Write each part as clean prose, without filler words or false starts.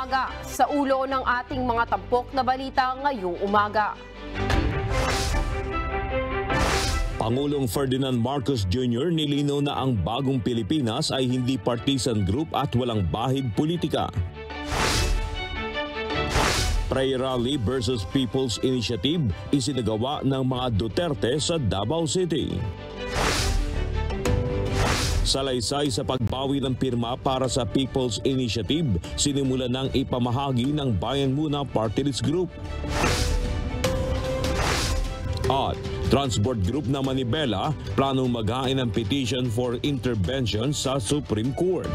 umaga sa ulo ng ating mga tampok na balita ngayong umaga. Pangulong Ferdinand Marcos Jr. nilinaw na ang bagong Pilipinas ay hindi partisan group at walang bahid politika. Prayer Rally versus People's Initiative isinagawa ng mga Duterte sa Davao City. Salaysay sa pagbawi ng pirma para sa People's Initiative, sinimula ng ipamahagi ng Bayan Muna Party List Group. At Transport Group na Manibela, planong maghain ng petition for intervention sa Supreme Court.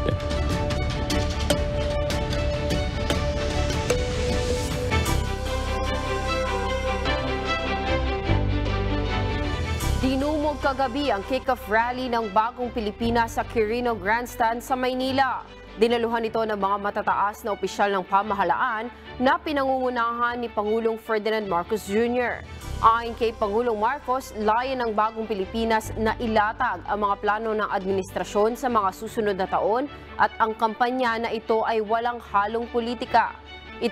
Dinumog kagabi ang kick-off rally ng Bagong Pilipinas sa Quirino Grandstand sa Maynila. Dinaluhan ito ng mga matataas na opisyal ng pamahalaan na pinangungunahan ni Pangulong Ferdinand Marcos Jr. Ayon kay Pangulong Marcos, layan ng Bagong Pilipinas na ilatag ang mga plano ng administrasyon sa mga susunod na taon at ang kampanya na ito ay walang halong politika.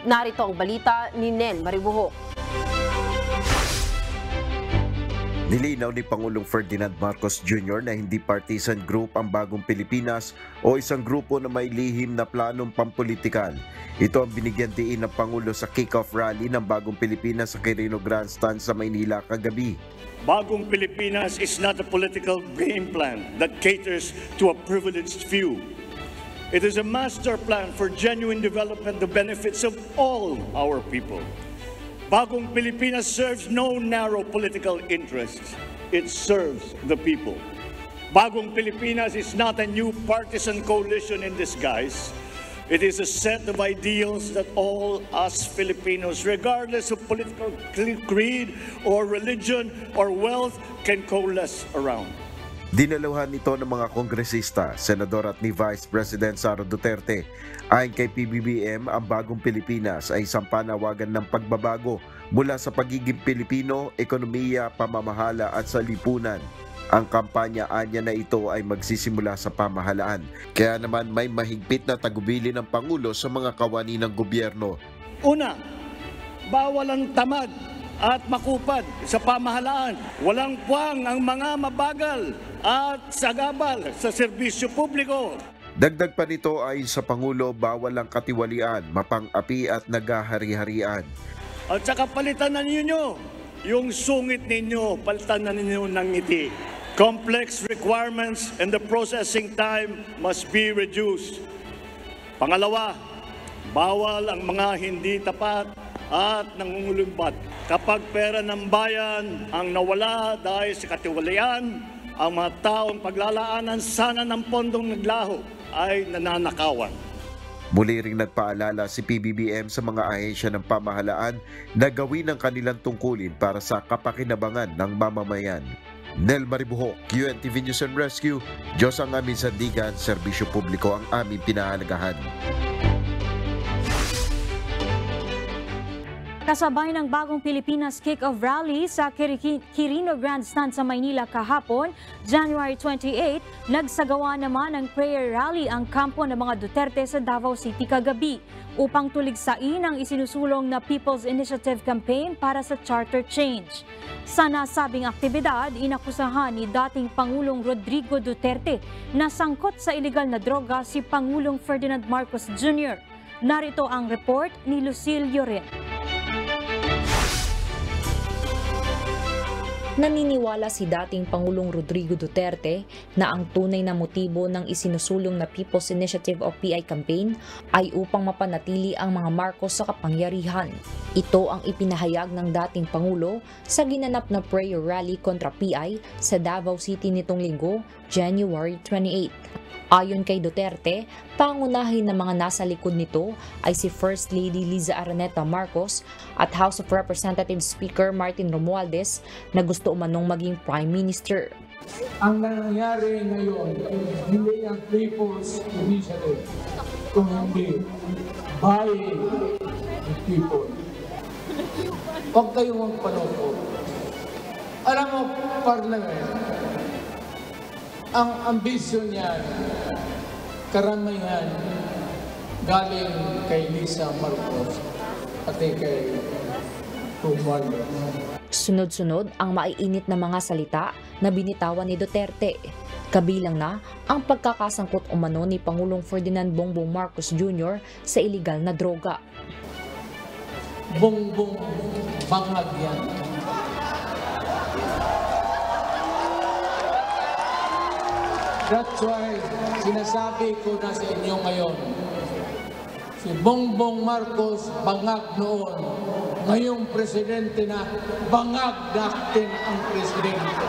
Narito ang balita ni Nen Maribuhok. Nilinaw ni Pangulong Ferdinand Marcos Jr. na hindi partisan group ang Bagong Pilipinas o isang grupo na may lihim na planong pampolitikal. Ito ang binigyan diin ng Pangulo sa kick-off rally ng Bagong Pilipinas sa Quirino Grandstand sa Maynila kagabi. Bagong Pilipinas is not a political game plan that caters to a privileged few. It is a master plan for genuine development, the benefits of all our people. Bagong Pilipinas serves no narrow political interests. It serves the people. Bagong Pilipinas is not a new partisan coalition in disguise. It is a set of ideals that all us Filipinos, regardless of political creed or religion or wealth, can coalesce around. Dinaluhan ito ng mga kongresista, senador at ni Vice President Sara Duterte. Ayon kay PBBM, ang Bagong Pilipinas ay isang panawagan ng pagbabago mula sa pagiging Pilipino, ekonomiya, pamamahala at sa lipunan. Ang kampanya anya na ito ay magsisimula sa pamahalaan. Kaya naman may mahigpit na tagubilin ng Pangulo sa mga kawani ng gobyerno. Una, bawal ang tamad at makupad sa pamahalaan. Walang puwang ang mga mabagal at sagabal sa serbisyo publiko. Dagdag pa nito ay sa Pangulo, bawal ang katiwalian, mapang-api at nagahari-harian. At saka palitan na ninyo yung sungit ninyo, palitan na ninyo ng ngiti. Complex requirements and the processing time must be reduced. Pangalawa, bawal ang mga hindi tapat at nangungulumbat. Kapag pera ng bayan ang nawala dahil sa katiwalian, ang mga taong paglalaanan sana ng pondong naglaho ay nananakawan. Muli ring nagpaalala si PBBM sa mga ahensya ng pamahalaan na gawin ang kanilang tungkulin para sa kapakinabangan ng mamamayan. Nel Maribuhok, QNTV News and Rescue. Diyos ang aming sandigan, serbisyo publiko ang aming pinahalagahan. Kasabay ng Bagong Pilipinas Kick-Off Rally sa Quirino Grandstand sa Maynila kahapon, January 28, nagsagawa naman ng prayer rally ang kampo ng mga Duterte sa Davao City kagabi upang tuligsain ang isinusulong na People's Initiative Campaign para sa charter change. Sa nasabing aktibidad, inakusahan ni dating Pangulong Rodrigo Duterte na sangkot sa ilegal na droga si Pangulong Ferdinand Marcos Jr. Narito ang report ni Lucille Lloren. Naniniwala si dating Pangulong Rodrigo Duterte na ang tunay na motibo ng isinusulong na People's Initiative o PI campaign ay upang mapanatili ang mga Marcos sa kapangyarihan. Ito ang ipinahayag ng dating Pangulo sa ginanap na prayer rally kontra PI sa Davao City nitong linggo, January 28. Ayon kay Duterte, pangunahin ng mga nasa likod nito ay si First Lady Liza Araneta Marcos at House of Representatives Speaker Martin Romualdez na gusto umanong maging Prime Minister. Ang nangyayari ngayon, hindi ang People's Initiative, kung hindi by the people. Huwag kayong magpaloko. Alam mo, Parliament, ang ambisyon niyan, karamihan, galing kay Lisa Marcos at kay Romualdo. Sunod-sunod ang maiinit na mga salita na binitawan ni Duterte. Kabilang na ang pagkakasangkot umano ni Pangulong Ferdinand Bongbong Marcos Jr. sa iligal na droga. Bongbong bangag yan. That's why sinasabi ko na sa inyo ngayon, si Bongbong Marcos bangag noon, ngayong presidente na bangag natin ang presidente.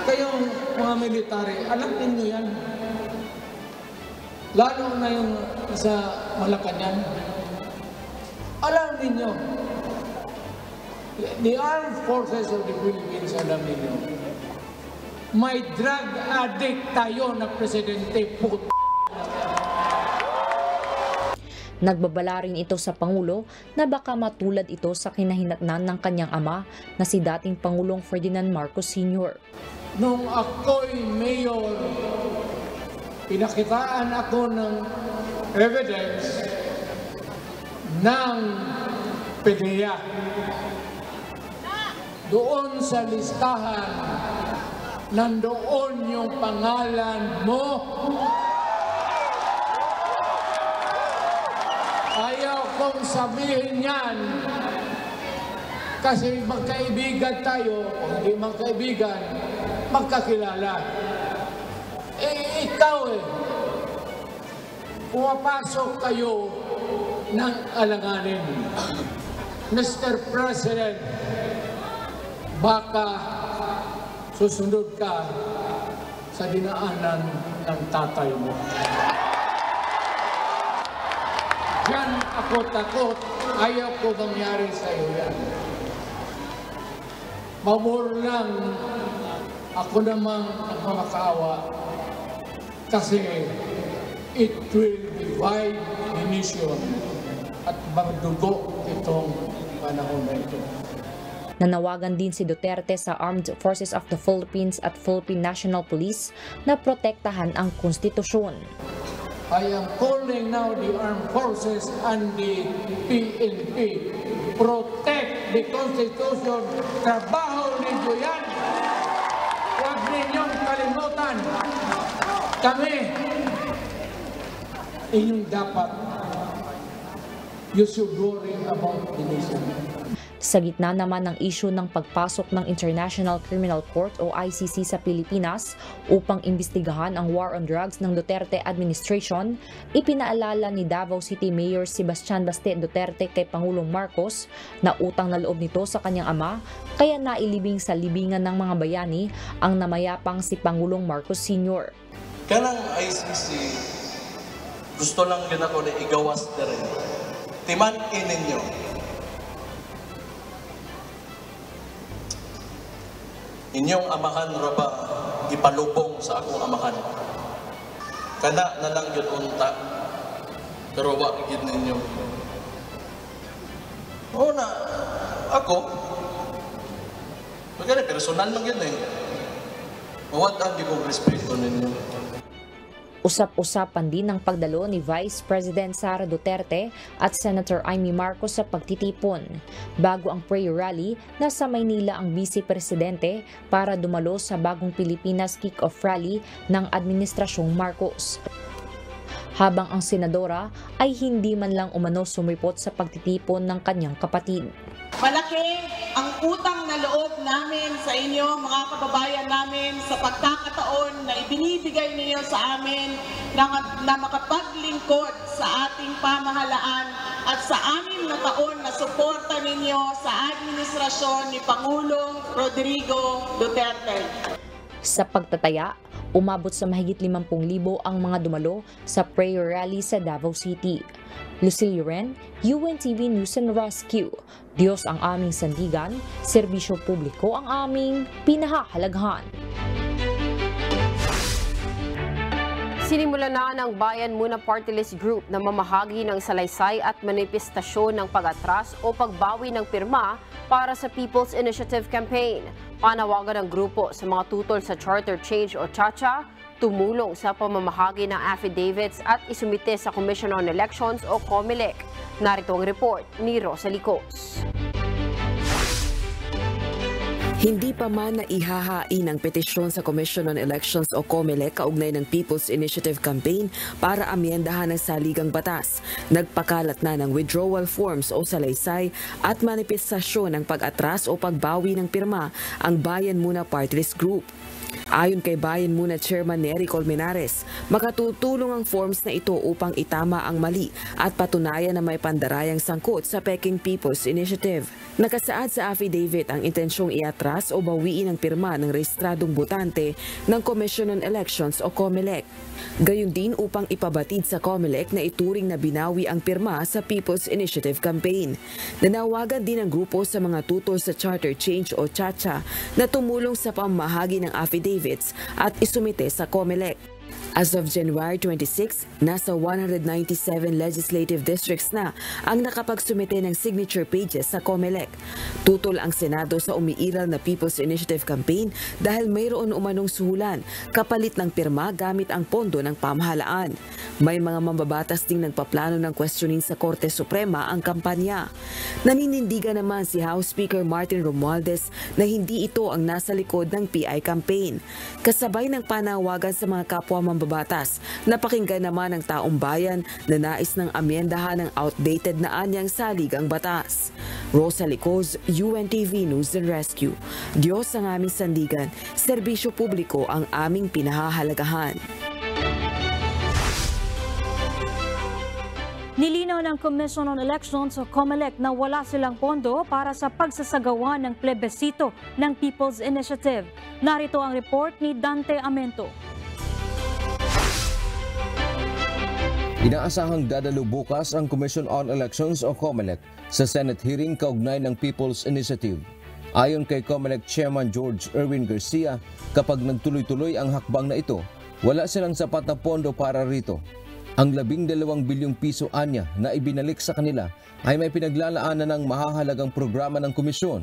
Kayong mga military, alam ninyo yan. Lalo na yung sa Malacanang. Alam ninyo, the armed forces of the Philippines, alam ninyo, may drug addict tayo na presidente, puto. Nagbabala rin ito sa Pangulo na baka matulad ito sa kinahinatnan ng kanyang ama na si dating Pangulong Ferdinand Marcos Sr. Nung ako'y mayor, pinakitaan ako ng evidence ng PDEA. Doon sa listahan, nandoon yung pangalan mo. Ayaw kong sabihin yan kasi magkaibigan tayo, o hindi magkaibigan, magkakilala. Eh, ikaw pumapasok kayo ng alanganin. Mr. President, baka susunod ka sa dinaanan ng tatay mo. Yan ako takot. Ayaw ko mangyari sa iyo yan. Mabor lang ako namang nagmamakaawa kasi it will divide the nation at magdugo itong panahon na ito. Nanawagan din si Duterte sa Armed Forces of the Philippines at Philippine National Police na protektahan ang konstitusyon. I am calling now the armed forces and the PNP. Protect the Constitution. Trabaho ninyo yan. Huwag ninyong kalimutan. Kami, inyong dapat. You should worry about the nation. Sa gitna naman ng issue ng pagpasok ng International Criminal Court o ICC sa Pilipinas upang imbestigahan ang war on drugs ng Duterte administration, ipinaalala ni Davao City Mayor Sebastian Baste Duterte kay Pangulong Marcos na utang na loob nito sa kanyang ama kaya nailibing sa libingan ng mga bayani ang namayapang si Pangulong Marcos Sr. Kanang ICC, gusto lang din ako na igawas na rin. Timan-in ninyo. Inyong amahan ra ba ipalubong sa akong amahan? Kana na lang yun unta. Pero wag yun ninyo. Oo na, ako. Maganda, personal lang yun eh. Mawad ang di kong respeto ninyo. Usap-usapan din ang pagdalo ni Vice President Sara Duterte at Senator Amy Marcos sa pagtitipon. Bago ang prayer rally, nasa Maynila ang Vice Presidente para dumalo sa Bagong Pilipinas Kick-Off Rally ng Administrasyong Marcos. Habang ang senadora ay hindi man lang umano sumipot sa pagtitipon ng kanyang kapatid. Malaki ang utang na loob namin sa inyo, mga kababayan namin, sa pagkakataon na ibinibigay ninyo sa amin na makapaglingkod sa ating pamahalaan at sa 6 na taon na suporta ninyo sa administrasyon ni Pangulong Rodrigo Duterte. Sa pagtataya, umabot sa mahigit 50,000 ang mga dumalo sa prayer rally sa Davao City. Lucille Ren, UNTV News and Rescue. Diyos ang aming sandigan, serbisyo publiko ang aming pinahahalagahan. Sinimula na ng Bayan Muna Party List Group na mamahagi ng salaysay at manifestasyon ng pag-atras o pagbawi ng pirma para sa People's Initiative Campaign. Panawagan ng grupo sa mga tutol sa Charter Change o CHACHA tumulong sa pamamahagi ng affidavits at isumite sa Commission on Elections o COMELEC. Narito ang report ni Rosa Licos. Hindi pa man naihahain ang petisyon sa Commission on Elections o COMELEC kaugnay ng People's Initiative Campaign para amyendahan ng saligang batas. Nagpakalat na ng withdrawal forms o salaysay at manifestasyon ng pag-atras o pagbawi ng pirma ang Bayan Muna Party List Group. Ayon kay Bayan Muna Chairman Nery Colmenares, makatutulong ang forms na ito upang itama ang mali at patunayan na may pandarayang sangkot sa Peking People's Initiative. Nakasaad sa affidavit ang intensyong iatras o bawiin ang pirma ng rehistradong botante ng Commission on Elections o COMELEC. Gayon din upang ipabatid sa COMELEC na ituring na binawi ang pirma sa People's Initiative Campaign. Nanawagan din ang grupo sa mga tutol sa Charter Change o CHACHA na tumulong sa pamahagi ng affidavits at isumite sa COMELEC. As of January 26, nasa 197 legislative districts na ang nakapagsumite ng signature pages sa COMELEC. Tutol ang Senado sa umiiral na People's Initiative Campaign dahil mayroon umanong suhulan kapalit ng pirma gamit ang pondo ng pamahalaan. May mga mambabatas ding nagpaplano ng questionin sa Korte Suprema ang kampanya. Naninindigan naman si House Speaker Martin Romualdez na hindi ito ang nasa likod ng PI campaign. Kasabay ng panawagan sa mga kapwa mambabatas, napakinggan naman ng taong bayan na nais ng amyendahan ng outdated na anyang saligang batas. Rosa Licos, UNTV News and Rescue. Diyos ang aming sandigan, serbisyo publiko ang aming pinahahalagahan. Nilinaw ng Commission on Elections o COMELEC na wala silang pondo para sa pagsasagawa ng plebisito ng People's Initiative. Narito ang report ni Dante Amento. Inaasahang dadalo bukas ang Commission on Elections o COMELEC sa Senate hearing kaugnay ng People's Initiative. Ayon kay COMELEC Chairman George Erwin Garcia, kapag nagtuloy-tuloy ang hakbang na ito, wala silang sapat na pondo para rito. Ang 12 bilyong piso anya na ibinalik sa kanila ay may pinaglalaanan ng mahahalagang programa ng komisyon.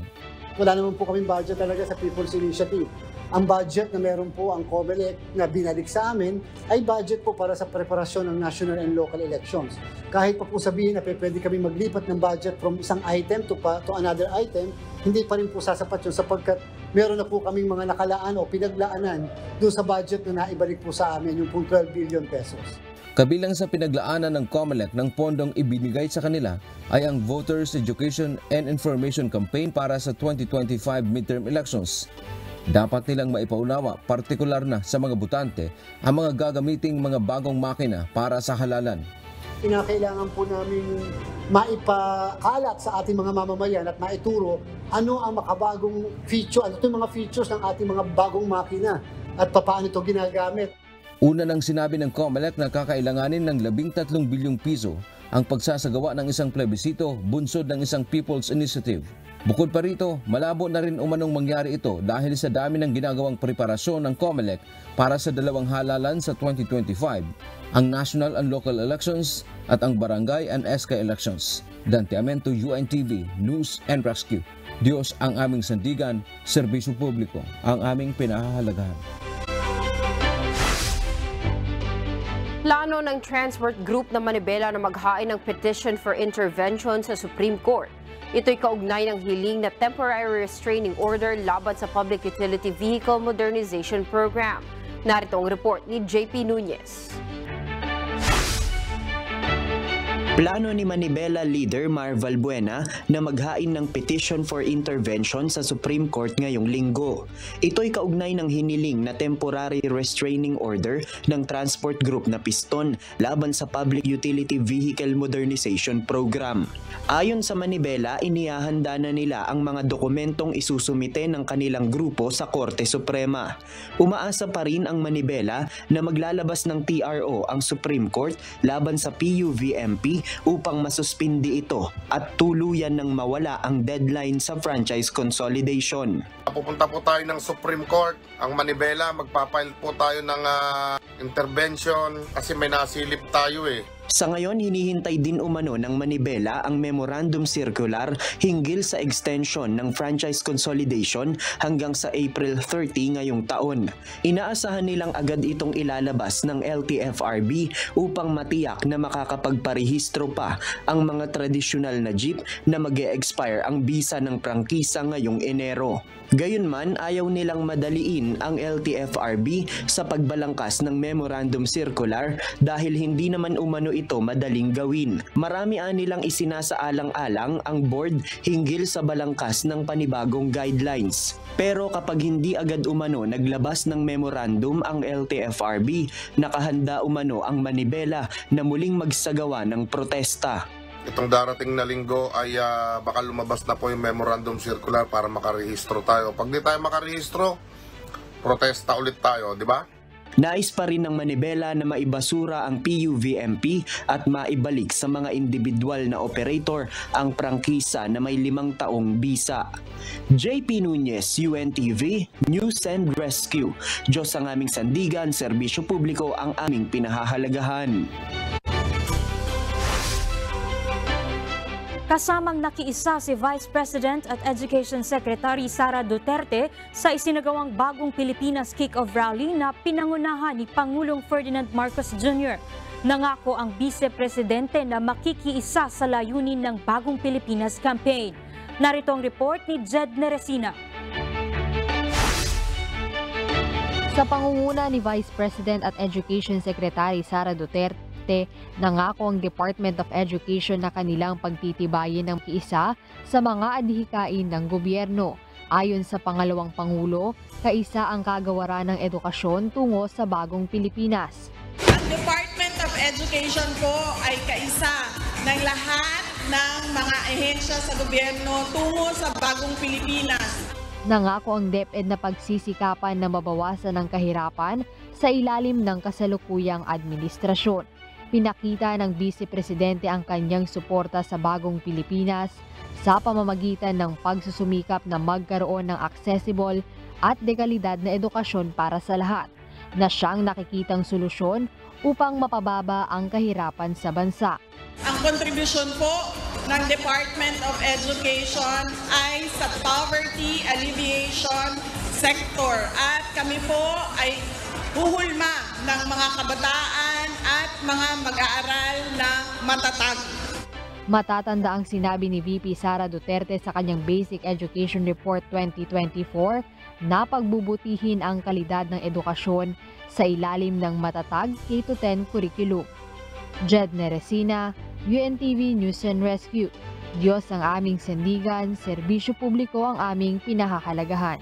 Wala naman po kaming budget talaga sa People's Initiative. Ang budget na meron po ang COMELEC na binalik sa amin ay budget po para sa preparasyon ng national and local elections. Kahit pa po sabihin na pwede kami maglipat ng budget from isang item to another item, hindi pa rin po sasapat yun sapagkat meron na po kaming mga nakalaan o pinaglaanan doon sa budget na naibalik po sa amin, yung pong 12 billion pesos. Kabilang sa pinaglaanan ng COMELEC ng pondong ibinigay sa kanila ay ang Voters Education and Information Campaign para sa 2025 midterm elections. Dapat nilang maipaunawa, partikular na sa mga botante, ang mga gagamiting mga bagong makina para sa halalan. Kinakailangan po namin maipakalat sa ating mga mamamayan at maituro ano ang makabagong feature, ano itong mga features ng ating mga bagong makina at paano ito ginagamit. Una nang sinabi ng COMELEC na kakailanganin ng 13 bilyong piso ang pagsasagawa ng isang plebisito bunsod ng isang People's Initiative. Bukod pa rito, malabo na rin umanong mangyari ito dahil sa dami ng ginagawang preparasyon ng COMELEC para sa dalawang halalan sa 2025, ang national and local elections at ang barangay and SK elections. Dante Amento, UNTV, News and Rescue. Diyos ang aming sandigan, serbisyo publiko ang aming pinahahalagahan. Plano ng Transport Group na Manibela na maghain ng petition for intervention sa Supreme Court. Ito'y kaugnay ng hiling na temporary restraining order laban sa Public Utility Vehicle Modernization Program. Narito ang report ni JP Nunez. Plano ni Manibela leader Mar Valbuena na maghain ng petition for intervention sa Supreme Court ngayong linggo. Ito'y kaugnay ng hiniling na temporary restraining order ng transport group na Piston laban sa Public Utility Vehicle Modernization Program. Ayon sa Manibela, inihahanda na nila ang mga dokumentong isusumite ng kanilang grupo sa Korte Suprema. Umaasa pa rin ang Manibela na maglalabas ng TRO ang Supreme Court laban sa PUVMP upang masuspindi ito at tuluyan ng mawala ang deadline sa franchise consolidation. Pupunta po tayo ng Supreme Court. Ang Manibela, magpapile po tayo ng intervention kasi may nasilip tayo . Sa ngayon, hinihintay din umano ng Manibela ang Memorandum Circular hinggil sa extension ng franchise consolidation hanggang sa April 30 ngayong taon. Inaasahan nilang agad itong ilalabas ng LTFRB upang matiyak na makakapagparehistro pa ang mga tradisyonal na jeep na mag-e-expire ang bisa ng prangkisa ngayong Enero. Gayunman, ayaw nilang madaliin ang LTFRB sa pagbalangkas ng Memorandum Circular dahil hindi naman umano ito madaling gawin. Marami nilang isinasaalang-alang ang board hinggil sa balangkas ng panibagong guidelines. Pero kapag hindi agad umano naglabas ng memorandum ang LTFRB, nakahanda umano ang Manibela na muling magsagawa ng protesta. Itong darating na linggo ay baka lumabas na po yung memorandum circular para makarehistro tayo. Pag di tayo makarehistro, protesta ulit tayo, di ba? Nais pa rin ng Manibela na maibasura ang PUVMP at maibalik sa mga individual na operator ang prangkisa na may 5 taong bisa. JP Nunez, UNTV, News and Rescue. Diyos ang aming sandigan, serbisyo publiko ang aming pinahahalagahan. Kasamang nakiisa si Vice President at Education Secretary Sara Duterte sa isinagawang bagong Pilipinas Kick-Off Rally na pinangunahan ni Pangulong Ferdinand Marcos Jr. Nangako ang Vice Presidente na makikiisa sa layunin ng Bagong Pilipinas Campaign. Narito ang report ni Jed Neresina. Sa pangunguna ni Vice President at Education Secretary Sara Duterte, nangako ang Department of Education na kanilang pagtitibayin ng kiisa sa mga adhikain ng gobyerno. Ayon sa pangalawang Pangulo, kaisa ang kagawaran ng edukasyon tungo sa bagong Pilipinas. Ang Department of Education po ay kaisa ng lahat ng mga ahensya sa gobyerno tungo sa bagong Pilipinas. Nangako ang DepEd na pagsisikapan na mabawasan ang kahirapan sa ilalim ng kasalukuyang administrasyon. Pinakita ng Vice Presidente ang kanyang suporta sa bagong Pilipinas sa pamamagitan ng pagsusumikap na magkaroon ng accessible at dekalidad na edukasyon para sa lahat, na siyang nakikitang solusyon upang mapababa ang kahirapan sa bansa. Ang kontribusyon po ng Department of Education ay sa poverty alleviation sector at kami po ay huhulma ng mga kabataan at mga mag-aaral na matatag. Matatanda ang sinabi ni VP Sara Duterte sa kanyang Basic Education Report 2024 na pagbubutihin ang kalidad ng edukasyon sa ilalim ng matatag K-10 curriculum. Jed Neresina, UNTV News and Rescue. Diyos ang aming sandigan, serbisyo publiko ang aming pinahahalagahan.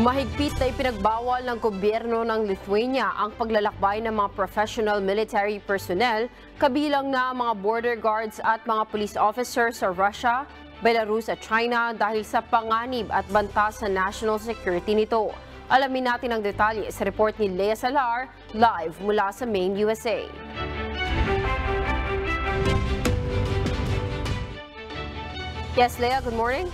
Mahigpit na ipinagbawal ng gobyerno ng Lithuania ang paglalakbay ng mga professional military personnel, kabilang na mga border guards at mga police officers sa Russia, Belarus at China dahil sa panganib at banta sa national security nito. Alamin natin ang detalye sa report ni Lea Salar, live mula sa Maine, USA. Yes, Lea, good morning.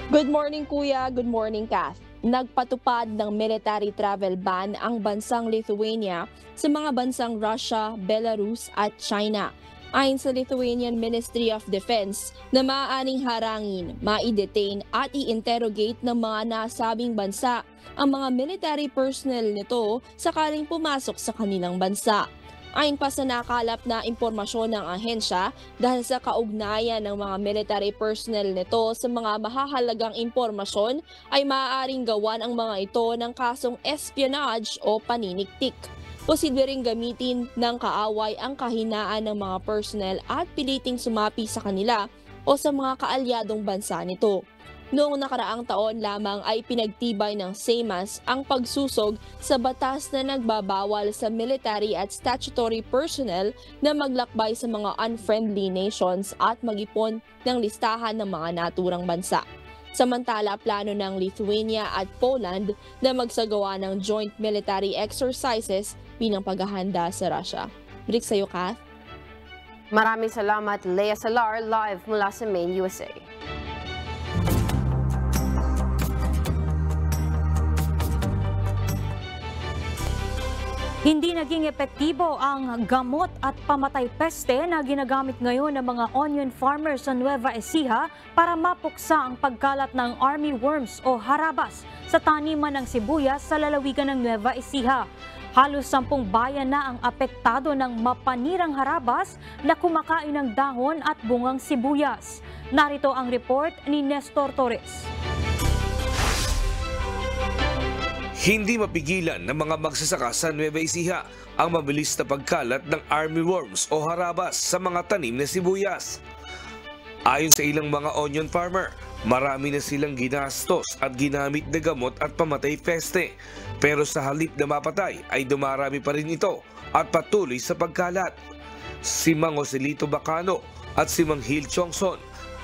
Good morning, Kuya. Good morning, Kath. Nagpatupad ng military travel ban ang bansang Lithuania sa mga bansang Russia, Belarus at China. Ayon sa Lithuanian Ministry of Defense na maaaring harangin, ma-detain at i-interrogate ng mga nasabing bansa ang mga military personnel nito sakaling pumasok sa kanilang bansa. Ayon pa sa nakalap na impormasyon ng ahensya, dahil sa kaugnayan ng mga military personnel nito sa mga mahahalagang impormasyon ay maaaring gawan ang mga ito ng kasong espionage o paniniktik. Posible ring gamitin ng kaaway ang kahinaan ng mga personnel at piliting sumapi sa kanila o sa mga kaalyadong bansa nito. Noong nakaraang taon lamang ay pinagtibay ng SEMAS ang pagsusog sa batas na nagbabawal sa military at statutory personnel na maglakbay sa mga unfriendly nations at mag-ipon ng listahan ng mga naturang bansa. Samantala, plano ng Lithuania at Poland na magsagawa ng joint military exercises bilang paghahanda sa Russia. Balik sa iyo, Kath. Maraming salamat, Lea Salar, live mula sa Maine, USA. Hindi naging epektibo ang gamot at pamatay peste na ginagamit ngayon ng mga onion farmers sa Nueva Ecija para mapuksa ang pagkalat ng army worms o harabas sa taniman ng sibuyas sa lalawigan ng Nueva Ecija. Halos 10 bayan na ang apektado ng mapanirang harabas na kumakain ng dahon at bungang sibuyas. Narito ang report ni Nestor Torres. Hindi mapigilan ng mga magsasaka sa Nueva Ecija ang mabilis na pagkalat ng army worms o harabas sa mga tanim na sibuyas. Ayon sa ilang mga onion farmer, marami na silang ginastos at ginamit na gamot at pamatay peste. Pero sa halip na mapatay ay dumarami pa rin ito at patuloy sa pagkalat. Si Mang Joselito Bacano at si Mang Hil Chongson,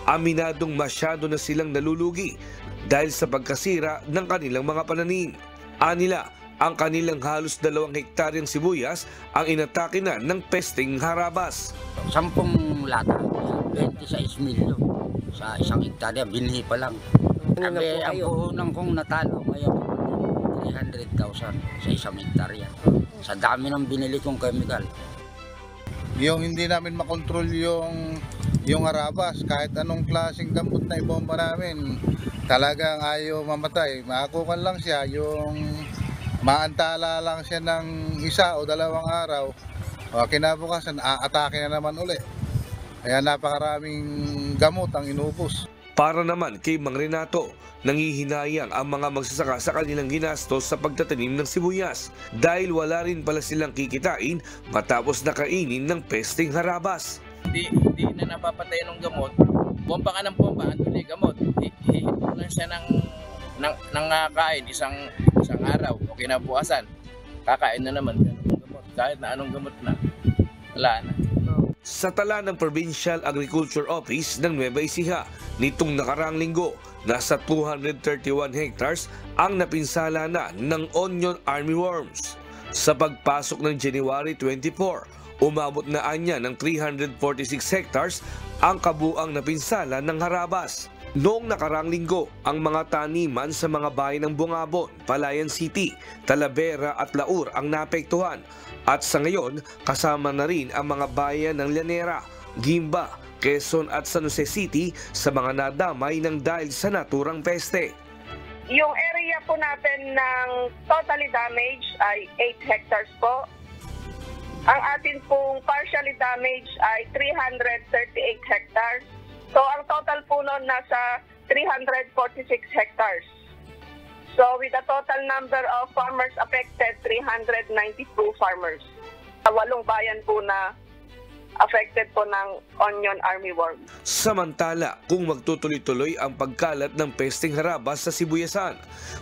aminadong masyado na silang nalulugi dahil sa pagkasira ng kanilang mga pananim. Anila, ang kanilang halos 2 hektaryang sibuyas ang inatake na ng pesteng harabas. 10 lata, 26 milyon sa 1 hektarya, binhi pa lang. Sabi, ang puhunan kong natalo, ngayon 300,000 sa 1 hektarya. Sa dami ng binili kong chemical. Yung hindi namin makontrol yung harabas, kahit anong klaseng gamot na ibomba namin, talagang ayaw mamatay. Makukuha lang siya, yung maantala lang siya ng 1 o 2 araw, o kinabukasan, aatake na naman uli. Kaya napakaraming gamot ang inubos. Para naman kay Mang Renato, nangihinayang ang mga magsasaka sa kanilang ginastos sa pagtatanim ng sibuyas dahil wala rin pala silang kikitain matapos nakainin ng pesteng harabas. Hindi na napapatay ng gamot, bomba ka ng bomba, ang tuloy gamot. Hihit mo lang siya ng kain isang araw o kinabukasan, kakain na naman ng gamot. Kahit na anong gamot na, wala na. Sa tala ng Provincial Agriculture Office ng Nueva Ecija, nitong nakaraang linggo, nasa 231 hectares ang napinsala na ng onion armyworms. Sa pagpasok ng January 24, umabot na anya ng 346 hectares ang kabuang napinsala ng harabas. Noong nakaraang linggo, ang mga taniman sa mga bayan ng Bungabon, Palayan City, Talavera at Laur ang naapektuhan. At sa ngayon, kasama na rin ang mga bayan ng Llanera, Guimba, Quezon at San Jose City sa mga nadamay ng dahil sa naturang peste. Yung area po natin ng totally damaged ay 8 hectares po. Ang atin pong partially damaged ay 338 hectares. So ang total po noon nasa 346 hectares. So with a total number of farmers affected, 392 farmers. 8 bayan po na affected po ng onion armyworm. Samantala, kung magtutuloy-tuloy ang pagkalat ng pesteng harabas sa sibuyasan,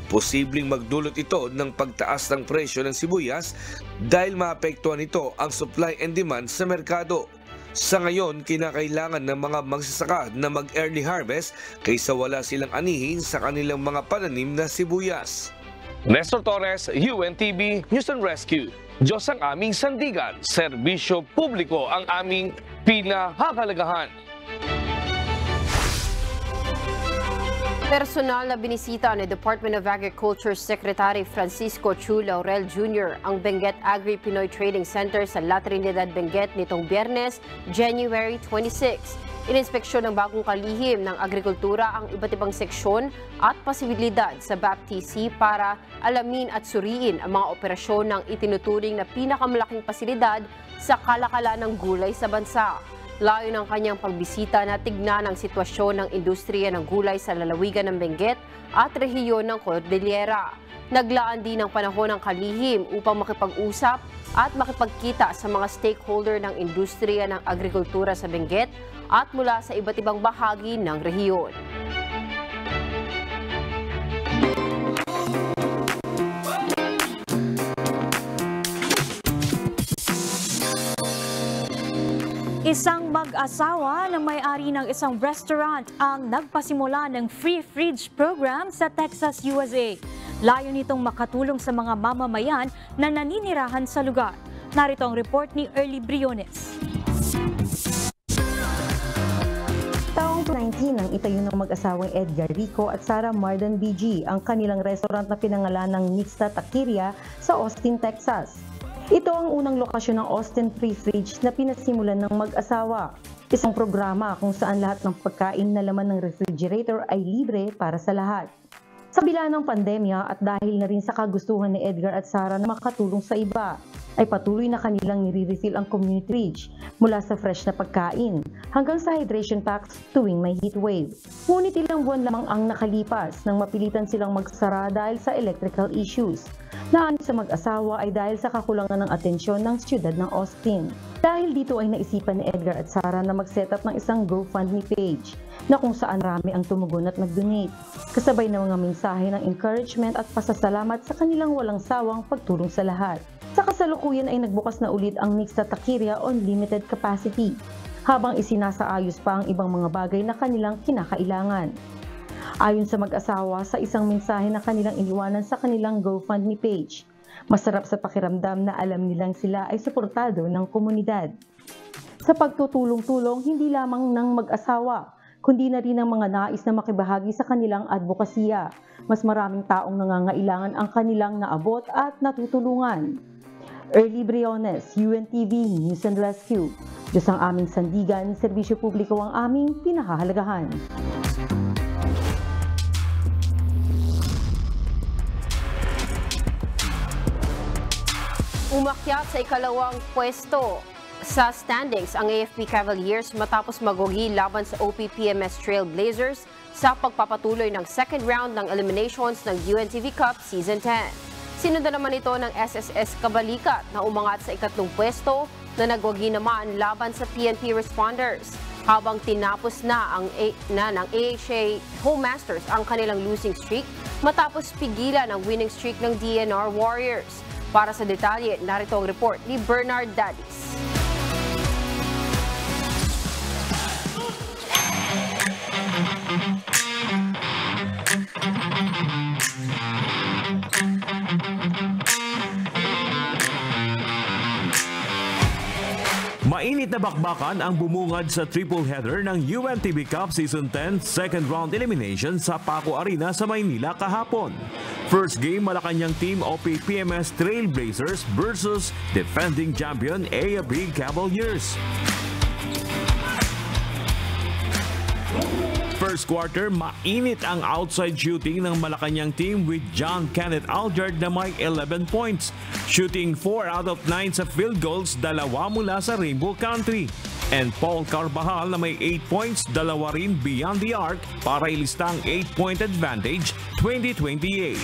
posibleng magdulot ito ng pagtaas ng presyo ng sibuyas dahil maapektuhan ito ang supply and demand sa merkado. Sa ngayon, kinakailangan ng mga magsasaka na mag-early harvest kaysa wala silang anihin sa kanilang mga pananim na sibuyas. Nestor Torres, UNTV News and Rescue. Diyos ang aming sandigan, serbisyo publiko ang aming pinahahalagahan. Personal na binisita ni Department of Agriculture Secretary Francisco Chu Laurel Jr. ang Benguet Agri-Pinoy Trading Center sa La Trinidad, Benguet nitong Biyernes, January 26. Ininspeksyon ng bagong kalihim ng agrikultura ang iba't ibang seksyon at posibilidad sa BAPTC para alamin at suriin ang mga operasyon ng itinuturing na pinakamalaking pasilidad sa kalakalan ng gulay sa bansa. Layo ng kanyang pagbisita na tignan ang sitwasyon ng industriya ng gulay sa lalawigan ng Benguet at rehiyon ng Cordillera. Naglaan din ng panahon ng kalihim upang makipag-usap at makipagkita sa mga stakeholder ng industriya ng agrikultura sa Benguet at mula sa iba't ibang bahagi ng rehiyon. Isang mag-asawa na may-ari ng isang restaurant ang nagpasimula ng free fridge program sa Texas, USA. Layo nitong makatulong sa mga mamamayan na naninirahan sa lugar. Narito ang report ni Early Briones. Taong 19 nang itayo ng mag-asawang Edgar Rico at Sarah Marden BG ang kanilang restaurant na pinangalan ng Mixta Taqueria sa Austin, Texas. Ito ang unang lokasyon ng Austin Free Fridge na pinasimulan ng mag-asawa. Isang programa kung saan lahat ng pagkain na laman ng refrigerator ay libre para sa lahat. Sa kabila ng pandemya at dahil na rin sa kagustuhan ni Edgar at Sara na makatulong sa iba, ay patuloy na kanilang nire-refill ang community fridge mula sa fresh na pagkain hanggang sa hydration packs tuwing may heat wave. Ngunit ilang buwan lamang ang nakalipas nang mapilitan silang magsara dahil sa electrical issues. Naayon sa mag-asawa ay dahil sa kakulangan ng atensyon ng siyudad ng Austin. Dahil dito ay naisipan ni Edgar at Sara na mag-set up ng isang GoFundMe page na kung saan rami ang tumugon at nag-donate, kasabay ng mga mensahe ng encouragement at pasasalamat sa kanilang walang sawang pagtulong sa lahat. Sa kasalukuyan ay nagbukas na ulit ang Nixta Taqueria on limited capacity, habang isinasaayos pa ang ibang mga bagay na kanilang kinakailangan. Ayon sa mag-asawa sa isang mensahe na kanilang iniwanan sa kanilang GoFundMe page, masarap sa pakiramdam na alam nilang sila ay suportado ng komunidad. Sa pagtutulong-tulong hindi lamang ng mag-asawa, kundi na rin ng mga nais na makibahagi sa kanilang advokasya. Mas maraming taong nangangailangan ang kanilang naabot at natutulungan. Early Briones, UNTV News and Rescue. Diyos ang aming sandigan, serbisyo publiko ang aming pinahahalagahan. Umakyat sa ikalawang pwesto sa standings ang AFP Cavaliers matapos magwagi laban sa OPPMS Trailblazers sa pagpapatuloy ng second round ng eliminations ng UNTV Cup Season 10. Sinundan naman ito ng SSS Kabalikat na umangat sa ikatlong pwesto na nagwagi naman laban sa PNP Responders, habang tinapos na ng AHA Homemasters ang kanilang losing streak matapos pigilan ang winning streak ng DNR Warriors. Para sa detalye, narito ang report ni Bernard Dadis. Mainit na bakbakan ang bumungad sa triple header ng UNTV Cup Season 10 second round elimination sa Paco Arena sa Maynila kahapon. First game, Malacanang team OPPMS Trailblazers versus defending champion AFP Cavaliers. First quarter, mainit ang outside shooting ng Malacanang team with John Kenneth Aljard na may 11 points. Shooting 4 out of 9 sa field goals, 2 mula sa Rainbow Country. And Paul Carbajal na may 8 points, 2 rin beyond the arc para ilista ang 8-point advantage 2028.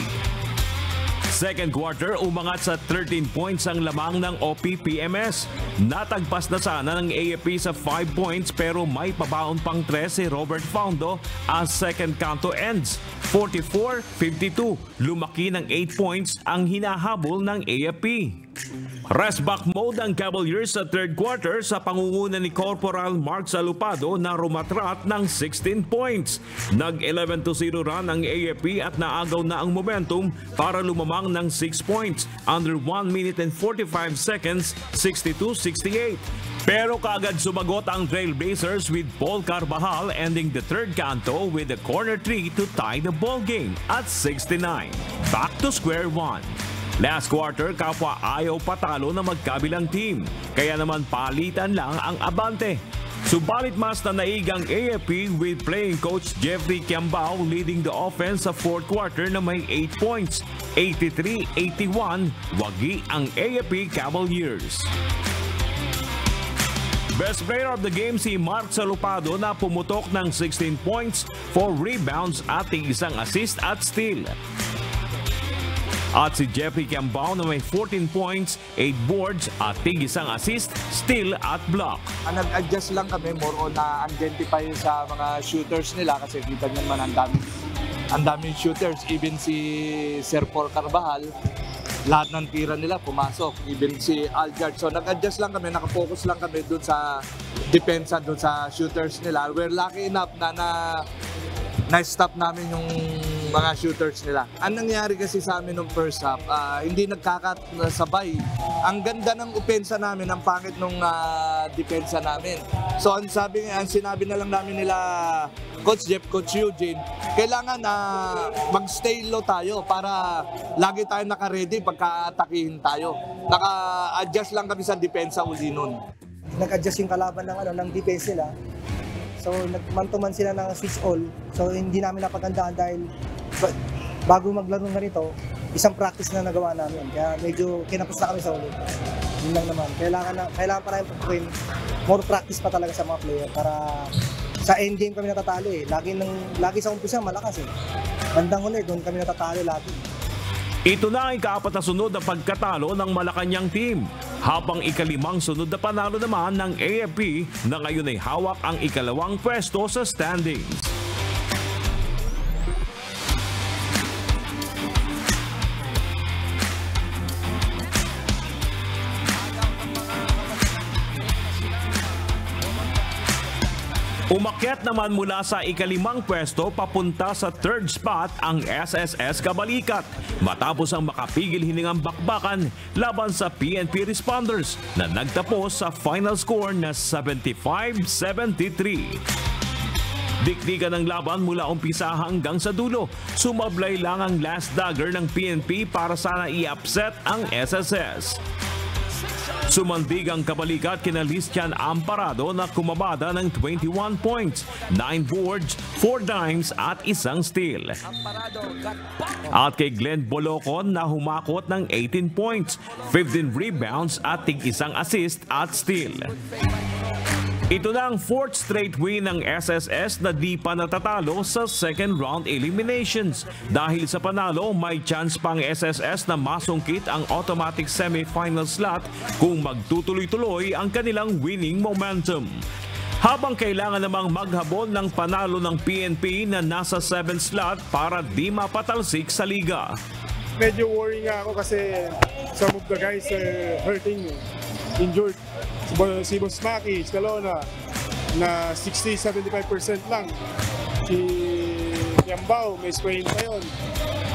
Second quarter, umangat sa 13 points ang lamang ng OPPMS. Natagpas na sana ng AFP sa 5 points pero may pabaon pang 3 si Robert Faundo as second kanto ends. 44-52, lumaki ng 8 points ang hinahabol ng AFP. Rest back mode ang Cavaliers sa third quarter sa pangunguna ni Corporal Mark Salupado na rumatrat ng 16 points. Nag 11-0 run ang AFP at naagaw na ang momentum para lumamang ng 6 points under 1 minute and 45 seconds, 62-68. Pero kaagad sumagot ang Trailblazers with Paul Carbajal ending the third kanto with a corner 3 to tie the ball game at 69. Back to square one. Last quarter, kapwa ayaw patalo na magkabilang team. Kaya naman palitan lang ang abante. Subalit mas nanaig ang AFP with playing coach Jeffrey Kiambao leading the offense sa fourth quarter na may 8 points. 83-81, wagi ang AFP Cavaliers. Best player of the game si Mark Salupado na pumutok ng 16 points, 4 rebounds at isang assist at steal. At si Jeffrey Kiambao na may 14 points, 8 boards at isang assist, steal at block. Nag-adjust lang kami more on na-identify sa mga shooters nila kasi kita nyo naman ang daming shooters. Even si Sir Paul Carbajal, lahat ng tira nila pumasok. Even si Aljard. So nag-adjust lang kami, nakafocus lang kami dun sa depensa, dun sa shooters nila. We're lucky enough na na-stop namin yung mga shooters nila. Ang nangyari kasi sa amin nung first half, hindi nagkakasabay. Ang ganda ng opensa namin, ang pangit nung depensa namin. So ang sinabi na lang namin nila Coach Jeff, Coach Eugene, kailangan mag-stay low tayo para lagi tayo naka-ready pagka-atakihin tayo. Naka-adjust lang kami sa depensa uli nun. Nag-adjust yung kalaban ng defense nila. So nag-man-to-man sila ng switch all. So hindi namin napagandaan dahil bago maglaro na rito, isang practice na nagawa namin. Kaya medyo kinapos na kami sa ulit. Yun lang naman. Kailangan pa namin pagpuin. More practice pa talaga sa mga player para sa endgame kami natatalo eh. Lagi sa umpisa malakas eh. Bandang huli, doon kami natatalo lagi. Ito na ang ikaapat na sunod na pagkatalo ng Malacanang team. Habang ikalimang sunod na panalo naman ng AFP na ngayon ay hawak ang ikalawang pwesto sa standings. Umakyat naman mula sa ikalimang pwesto papunta sa third spot ang SSS Kabalikat matapos ang makapigil hiningang bakbakan laban sa PNP Responders na nagtapos sa final score na 75-73. Dikdikan ng laban mula umpisa hanggang sa dulo. Sumablay lang ang last dagger ng PNP para sana i-upset ang SSS. Sumandig ang Kabalikat kina Listian Amparado na kumabada ng 21 points, 9 boards, 4 dimes at isang steal. At kay Glenn Bolocon na humakot ng 18 points, 15 rebounds at tig-isang assist at steal. Ito na ang fourth straight win ng SSS na di pa natatalo sa second round eliminations. Dahil sa panalo, may chance pang SSS na masungkit ang automatic semi-final slot kung magtutuloy-tuloy ang kanilang winning momentum. Habang kailangan namang maghabol ng panalo ng PNP na nasa 7th slot para di mapatalsik sa liga. Medyo worry nga ako kasi some of the guys are hurting, injured. Si Boss Maki, Scalona, na 60-75% lang. Si Yambao, may sprain pa yun.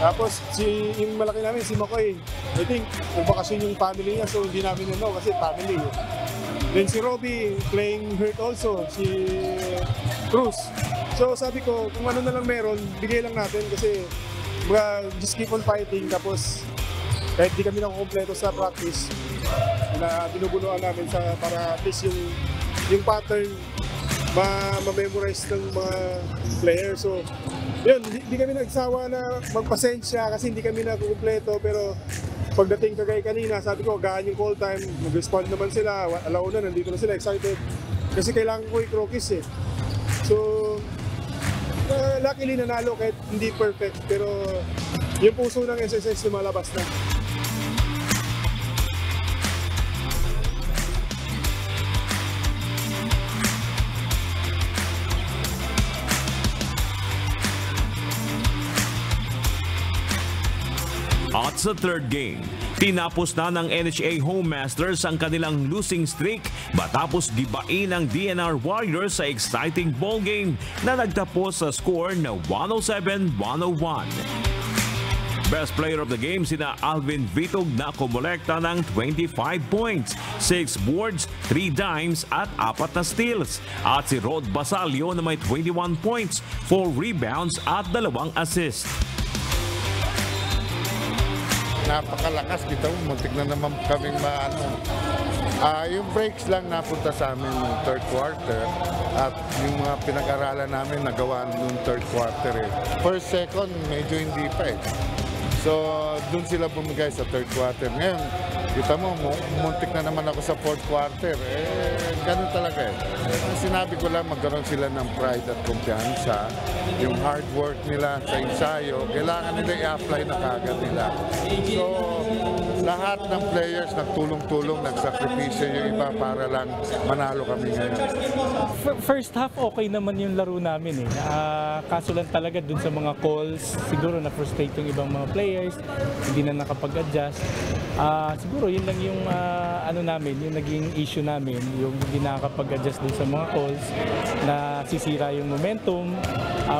Tapos yung malaki namin, si Makoy, I think, nagbakasyon yung family niya, so hindi namin kasi family. Then si Robbie, playing hurt also, si Cruz. So sabi ko, kung ano na lang meron, bigay lang natin kasi just keep on fighting. Tapos kahit di kami nakukompleto sa practice, na binubunuan namin para at least yung pattern ma-memorize ng mga players. So yun, hindi kami nagsawa na magpasensya kasi hindi kami nakukumpleto, pero pagdating kagay kanina, sabi ko gaan yung call time, mag-respond naman sila, alauna nandito na sila, excited kasi kailangan ko i-crokis eh. So luckily nanalo kahit hindi perfect, pero yung puso ng SSS lumalabas na. At sa third game, tinapos na ng NHA Home Masters ang kanilang losing streak matapos gibain ng DNR Warriors sa exciting ball game na nagtapos sa score na 107-101. Best player of the game sina Alvin Vitog na kumolekta ng 25 points, 6 boards, 3 dimes at 4 na steals. At si Rod Basalio na may 21 points, 4 rebounds at 2 assists. Napakalakas dito, muntik na naman kaming yung breaks lang napunta sa amin ng third quarter at yung mga pinag-aralan namin nagawa ng third quarter eh. First, second, medyo hindi pa eh. So, dun sila bumigay sa third quarter. Ngayon, kita mo, muntik na naman ako sa fourth quarter. Ganun talaga eh. Sinabi ko lang, magkaroon sila ng pride at kumpiyansa. Yung hard work nila sa ensayo, kailangan nila i-apply na kagad nila. So, lahat ng players nagtulong-tulong, nagsakripisyo yung iba para lang manalo kami ngayon. First half, okay naman yung laro namin eh. Kaso lang talaga dun sa mga calls, siguro na-frustrate yung ibang mga players, hindi na nakapag-adjust. Siguro siguro yun lang yung yung naging issue namin, yung hindi nakakapag-adjust dun sa mga calls, na sisira yung momentum.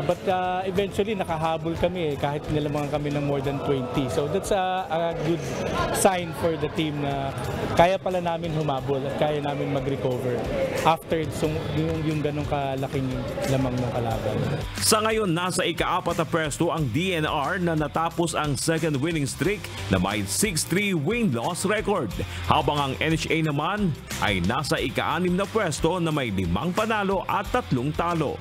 But eventually nakahabol kami kahit nilamangan kami ng more than 20. So that's a good sign for the team na kaya pala namin humabol at kaya namin mag-recover after yung ganong kalaking lamang ng kalaban. Sa ngayon, nasa ika-4 na pwesto ang DNR na natapos ang second winning streak na may 6-3 win-loss record. Habang ang NHA naman ay nasa ika-6 na pwesto na may 5 panalo at 3 talo.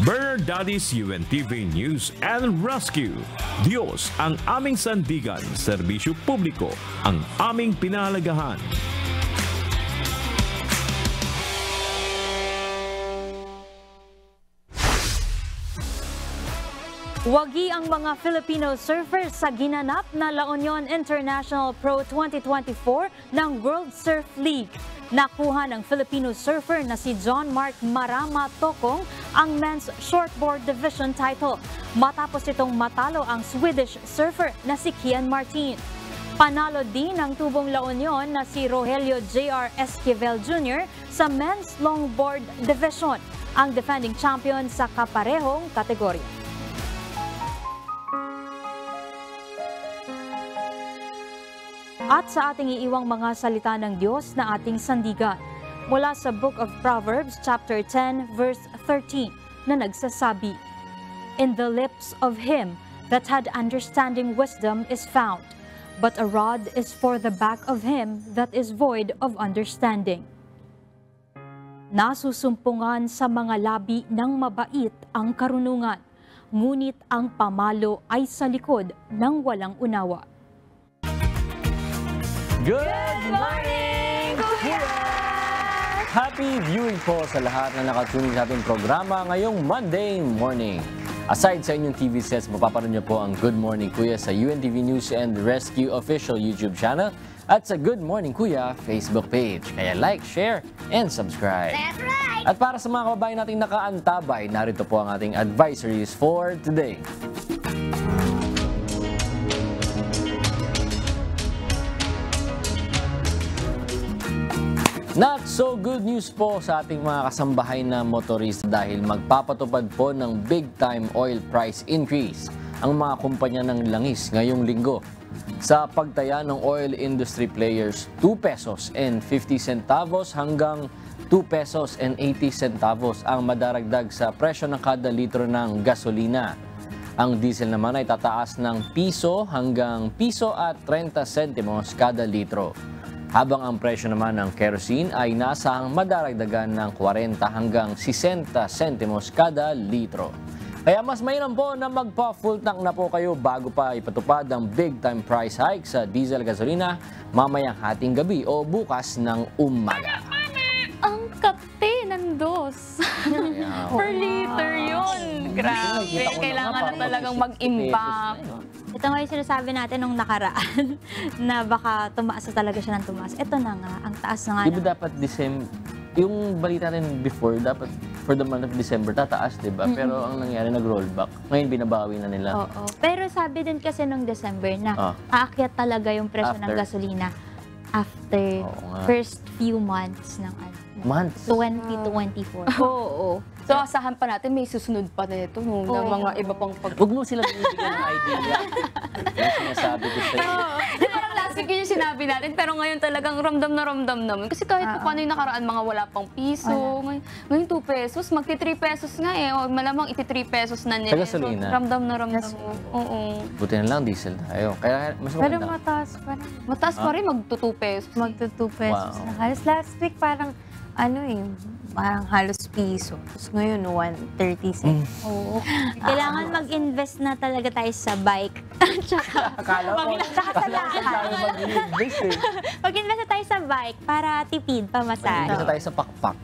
Bernard Dadis, UNTV News and Rescue. Diyos ang aming sandigan, serbisyo publiko ang aming pinahalagahan. Wagi ang mga Filipino surfers sa ginanap na La Union International Pro 2024 ng World Surf League. Nakuha ng Filipino surfer na si John Mark Marama Tokong ang Men's Shortboard Division title matapos itong matalo ang Swedish surfer na si Kian Martin. Panalo din ng tubong La Union na si Rogelio J.R. Esquivel Jr. sa Men's Longboard Division, ang defending champion sa kaparehong kategorya. At sa ating iiwang mga salita ng Diyos na ating sandigan mula sa Book of Proverbs chapter 10 verse 13 na nagsasabi, "In the lips of him that had understanding wisdom is found, but a rod is for the back of him that is void of understanding." Nasusumpungan sa mga labi ng mabait ang karunungan, ngunit ang pamalo ay sa likod ng walang unawa. Good morning, Kuya! Happy viewing po sa lahat na nakatuning sa ating programa ngayong Monday morning. Aside sa inyong TV sets, mapapanood niyo po ang Good Morning Kuya sa UNTV News and Rescue official YouTube channel at sa Good Morning Kuya Facebook page. Kaya like, share, and subscribe. That's right! At para sa mga kababayan nating nakaantabay, narito po ang ating advisories for today. Not so good news po sa ating mga kasambahay na motorista dahil magpapatupad po ng big-time oil price increase ang mga kumpanya ng langis ngayong linggo. Sa pagtaya ng oil industry players, 2 pesos and 50 centavos hanggang 2 pesos and 80 centavos ang madaragdag sa presyo ng kada litro ng gasolina. Ang diesel naman ay tataas ng piso hanggang piso at 30 sentimos kada litro. Habang ang presyo naman ng kerosene ay nasang madaragdagan ng 40 hanggang 60 sentimos kada litro. Kaya mas mainam po na magpa-full tank na po kayo bago pa ipatupad ang big-time price hike sa diesel gasolina mamayang hating gabi o bukas ng umaga. Ang kate ng dos. Per liter yun. Grabe. Kailangan na talagang mag-impact. Ito nga yung sinasabi natin nung nakaraan na baka tumaas na talaga siya ng tumaas. Ito na nga, ang taas na nga. Di ba dapat yung balita natin before, dapat for the month of December tataas, di ba? Pero ang nangyari, nag-rollback. Ngayon, binabawi na nila. Oo. Pero sabi din kasi nung December na aakyat talaga yung presyo ng gasolina after first few months ng months? 2024. Oo. So, asahan pa natin, may susunod pa na ito, no, na mga iba pang pag... Huwag mo sila binibigyan ng idea. Yung sinasabi ko sa'yo. Di parang last week yung sinabi natin, pero ngayon talagang ramdam naman. Kasi kahit pa paano yung nakaraan, mga wala pang piso. Ngayon 2 pesos, magti 3 pesos nga eh. O malamang iti 3 pesos na niya. Sa gasolina. So, ramdam na ramdam. Oo. Buti na lang, diesel tayo. Kaya mas maganda. Pero mataas pa rin. Mataas pa rin, magto 2 pesos. Magto 2 pesos na. Halos last week parang parang halos piso. Tapos ngayon, 1.30 cents. Oo. Kailangan mag-invest na talaga tayo sa bike. Tsaka sa lahat. Mag-invest na tayo sa bike para tipid, pamasahe. Mag-invest na tayo sa pakpak.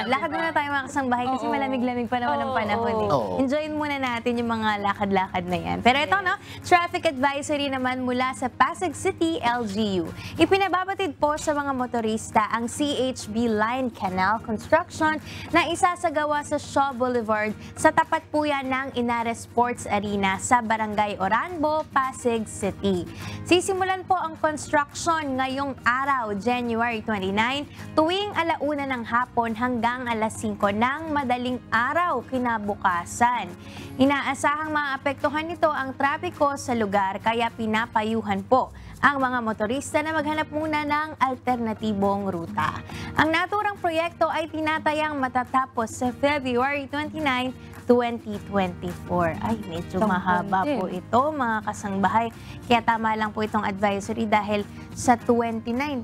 Lakad muna tayo mga kasambahay kasi malamig-lamig pa naman ang panahon. Enjoyin muna natin yung mga lakad-lakad na yan. Pero ito, traffic advisory naman mula sa Pasig City, LGU. Ipinababatid po sa mga motorista ang CHB Line Canal Construction na isasagawa sa Shaw Boulevard sa tapat po yan ng Inares Sports Arena na sa Barangay Oranbo, Pasig City. Sisimulan po ang construction ngayong araw, January 29, tuwing 1:00 ng hapon hanggang 5:00 ng madaling araw kinabukasan. Inaasahang maapektuhan nito ang trapiko sa lugar kaya pinapayuhan po ang mga motorista na maghanap muna ng alternatibong ruta. Ang naturang proyekto ay tinatayang matatapos sa February 29, 2024. Ay, medyo mahaba po ito, mga kasangbahay. Kaya tama lang po itong advisory dahil sa 29,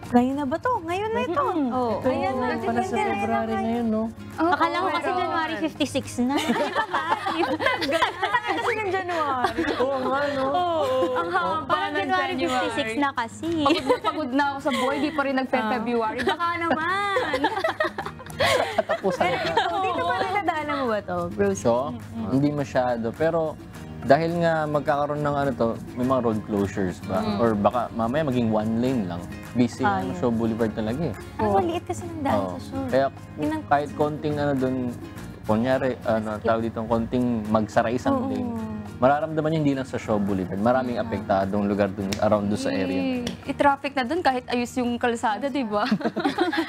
ngayon na ba to? Ngayon na ito. Oo. Ngayon na. Para sa February ngayon, no? Akala ko kasi January 56 na. Tagal kasi ng January. Oo nga, no? Ang haba Parang ng January 56 na kasi. Pagod na ako sa buhay, di pa rin nagpe-February. Baka naman. Katapusan na. Dito ba nadadaanan mo ba to, Bruce? So, hindi masyado. Pero dahil nga magkakaroon ng ano to, may mga road closures ba? Or baka mamaya maging one lane lang. Busy ang Shaw Boulevard talaga eh. Ang maliit kasi ng daan sa Shaw. Kaya kahit konting ano doon, kunyari, tawag dito, konting magsara isang lane, mararamdaman niyo hindi lang sa Shaw Boulevard. Maraming apektadong lugar dun, around doon sa area. I-traffic na dun kahit ayos yung kalsada, di ba?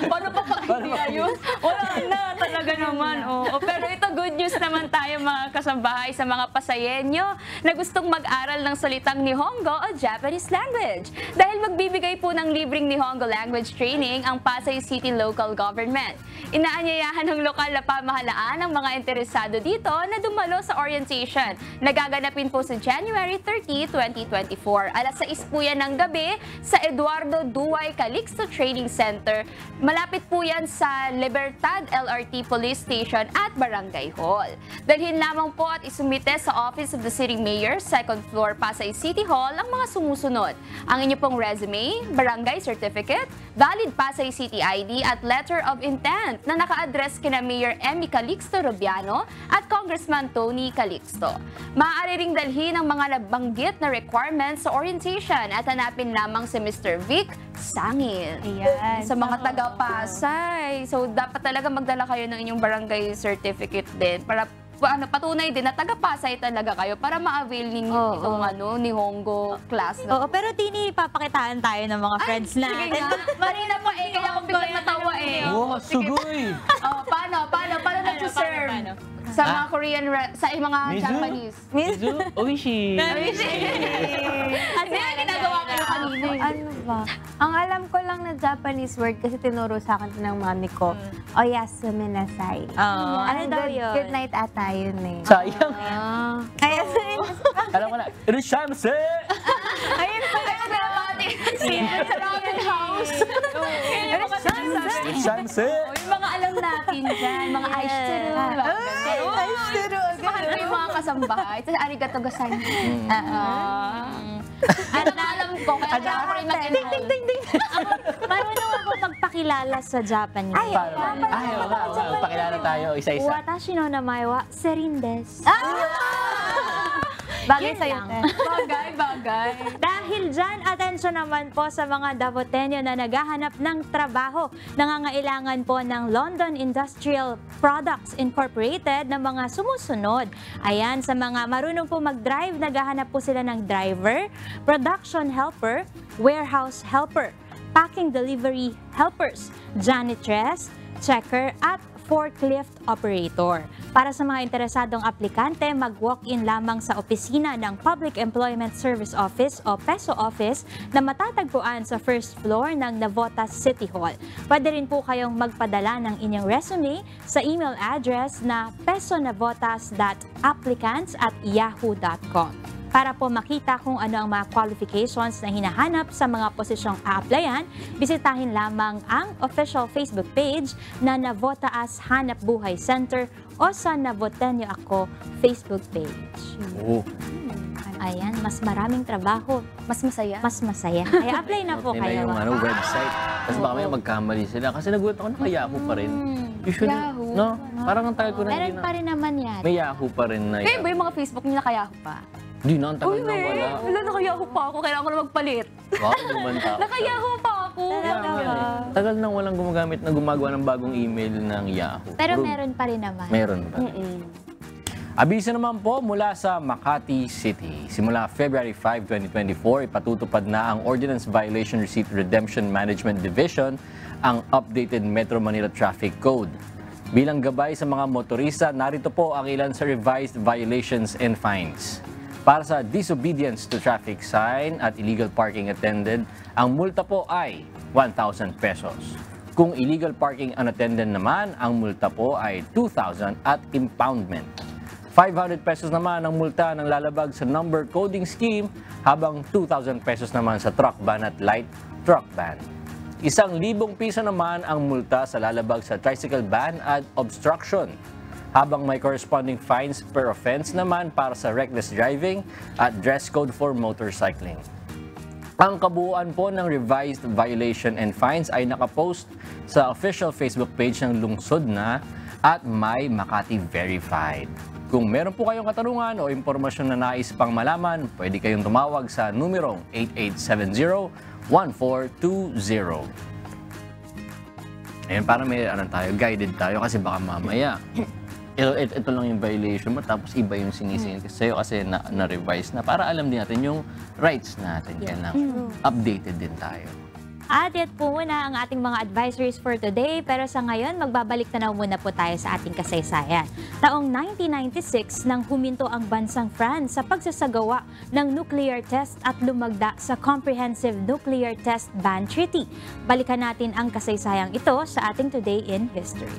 Paano pa pag hindi ayos? Wala na, talaga naman. Pero ito, good news naman tayo mga kasambahay sa mga Pasayenyo na gustong mag-aral ng salitang Nihongo o Japanese language. Dahil magbibigay po ng libreng Nihongo language training ang Pasay City Local Government. Inaanyayahan ng lokal na pamahalaan ang mga interesado dito na dumalo sa orientation. Nagaganapin po sa January 30, 2024. Alas 6 po yan ng gabi sa Eduardo Duay Calixto Training Center. Malapit po yan sa Libertad LRT Police Station at Barangay Hall. Dalhin lamang po at isumite sa Office of the City Mayor, 2nd floor, Pasay City Hall ang mga sumusunod. Ang inyo pong resume, barangay certificate, valid Pasay City ID at letter of intent na naka-address kina Mayor Emmy Calixto Rubiano at Congressman Tony Calixto. Maaari ring dalhin ang mga nabanggit na requirements sa orientation at hanapin lamang si Mr. Vic Sangil. Ayan. Sa mga taga-Pasay. So, dapat talaga magdala kayo ng inyong barangay certificate din para patunay din na taga-Pasay talaga kayo para ma-avail ninyo itong Nihongo class. Oo, pero Tini, papakitaan tayo ng mga friends natin. Sige nga. Marina pa kaya ako biglang natawa Oh, sugoy! Paano nag-serve? Sa mga Korean, sa mga Japanese. Mizu? Oishi! Ano yan, ginagawa ko kanina. Ano ba? Ang alam ko lang na Japanese word kasi tinuro sa akin ng mami ko. Oyasumi nasai. Ano daw yun? Good night ata yun eh. Sayang! Alam ko na, Irishamse! Ayun pa yung Sa ramen house. Irishamse! Yung mga alam natin dyan, mga aishiteru. Aishiteru. Mahal ko yung mga kasambahay. Tapos arigato gozaimasu. Ano na alam ko, kaya ako rin mag-enroll. Marunong ako magpakilala sa Japanese. Pakilala tayo isa-isa. Watashi no namae wa Serin desu. Bagay sa'yo, te. Bagay. Dahil dyan, atensyon naman po sa mga Davotenyo na naghahanap ng trabaho. Nangangailangan po ng London Industrial Products Incorporated na mga sumusunod. Ayan, sa mga marunong po mag-drive, naghahanap po sila ng driver, production helper, warehouse helper, packing delivery helpers, janitress, checker, at forklift operator. Para sa mga interesadong aplikante, mag-walk-in lamang sa opisina ng Public Employment Service Office o PESO Office na matatagpuan sa first floor ng Navotas City Hall. Pwede rin po kayong magpadala ng inyong resume sa email address na pesonavotas.applicants@yahoo.com. Para po makita kung ano ang mga qualifications na hinahanap sa mga posisyong a-applyan, bisitahin lamang ang official Facebook page na Navotas Hanap Buhay Center o sa Navotenyo Ako Facebook page. Ayan, mas maraming trabaho. Mas masaya. Mas masaya. Kaya apply na po kayo. Yung website. Tapos baka may magkamali sila. Kasi nagulat ako, naka-Yahoo pa rin. Usually, Yahoo? no? Parang ang tagal ko na Meron pa rin naman yan. May Yahoo pa rin na Kaya ba yung mga Facebook nila naka-Yahoo pa? Hindi na, ang tagal na wala. Wala, naka-Yahoo pa ako. Kailangan ko na magpalit. Wow, lumanta. Naka-Yahoo pa ako. Tagal nang walang gumagamit na gumagawa ng bagong email ng Yahoo. Pero meron pa rin naman. Meron pa. Abiso naman po mula sa Makati City. Simula February 5, 2024, ipatutupad na ang Ordinance Violation Receipt Redemption Management Division ang updated Metro Manila Traffic Code. Bilang gabay sa mga motorista, narito po ang ilan sa revised violations and fines. Para sa disobedience to traffic sign at illegal parking attended, ang multa po ay 1,000 pesos. Kung illegal parking unattended naman, ang multa po ay 2,000 at impoundment. 500 pesos naman ang multa ng lalabag sa number coding scheme, habang 2,000 pesos naman sa truck ban at light truck ban. 1,000 piso naman ang multa sa lalabag sa tricycle ban at obstruction, habang may corresponding fines per offense naman para sa reckless driving at dress code for motorcycling. Ang kabuuan po ng revised violation and fines ay nakapost sa official Facebook page ng lungsod na at My Makati Verified. Kung meron po kayong katanungan o impormasyon na nais pang malaman, pwede kayong tumawag sa numerong 8870-1420. Ayun, para may guided tayo kasi baka mamaya ito lang yung violation mo tapos iba yung sinisingil sa'yo kasi na-revise na para alam din natin yung rights natin. Kaya updated din tayo. At yan po muna ang ating mga advisories for today. Pero sa ngayon, magbabalik tanaw muna po tayo sa ating kasaysayan. Taong 1996 nang huminto ang bansang France sa pagsasagawa ng nuclear test at lumagda sa Comprehensive Nuclear Test Ban Treaty. Balikan natin ang kasaysayang ito sa ating Today in History.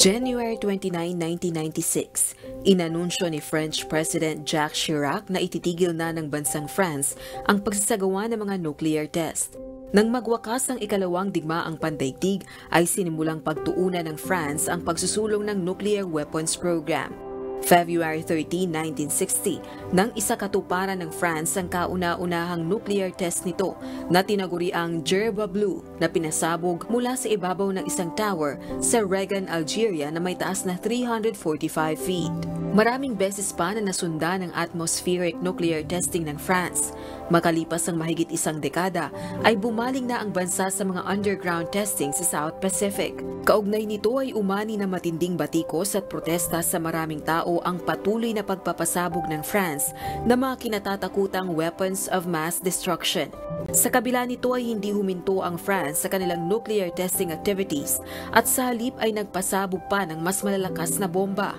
January 29, 1996, inanunsyo ni French President Jacques Chirac na ititigil na ng bansang France ang pagsasagawa ng mga nuclear test. Nang magwakas ang ikalawang digmaang pandaigdig, ay sinimulang pagtuunan ng France ang pagsusulong ng nuclear weapons program. February 13, 1960, nang isakatuparan ng France ang kauna-unahang nuclear test nito na tinaguri ang Djerba Blue na pinasabog mula sa ibabaw ng isang tower sa Regan, Algeria na may taas na 345 feet. Maraming beses pa na nasundan ang atmospheric nuclear testing ng France. Makalipas ang mahigit isang dekada, ay bumaling na ang bansa sa mga underground testing sa South Pacific. Kaugnay nito ay umani na matinding batikos at protesta sa maraming tao ang patuloy na pagpapasabog ng France na mga kinatatakutang weapons of mass destruction. Sa kabila nito ay hindi huminto ang France sa kanilang nuclear testing activities at sa halip ay nagpasabog pa ng mas malalakas na bomba.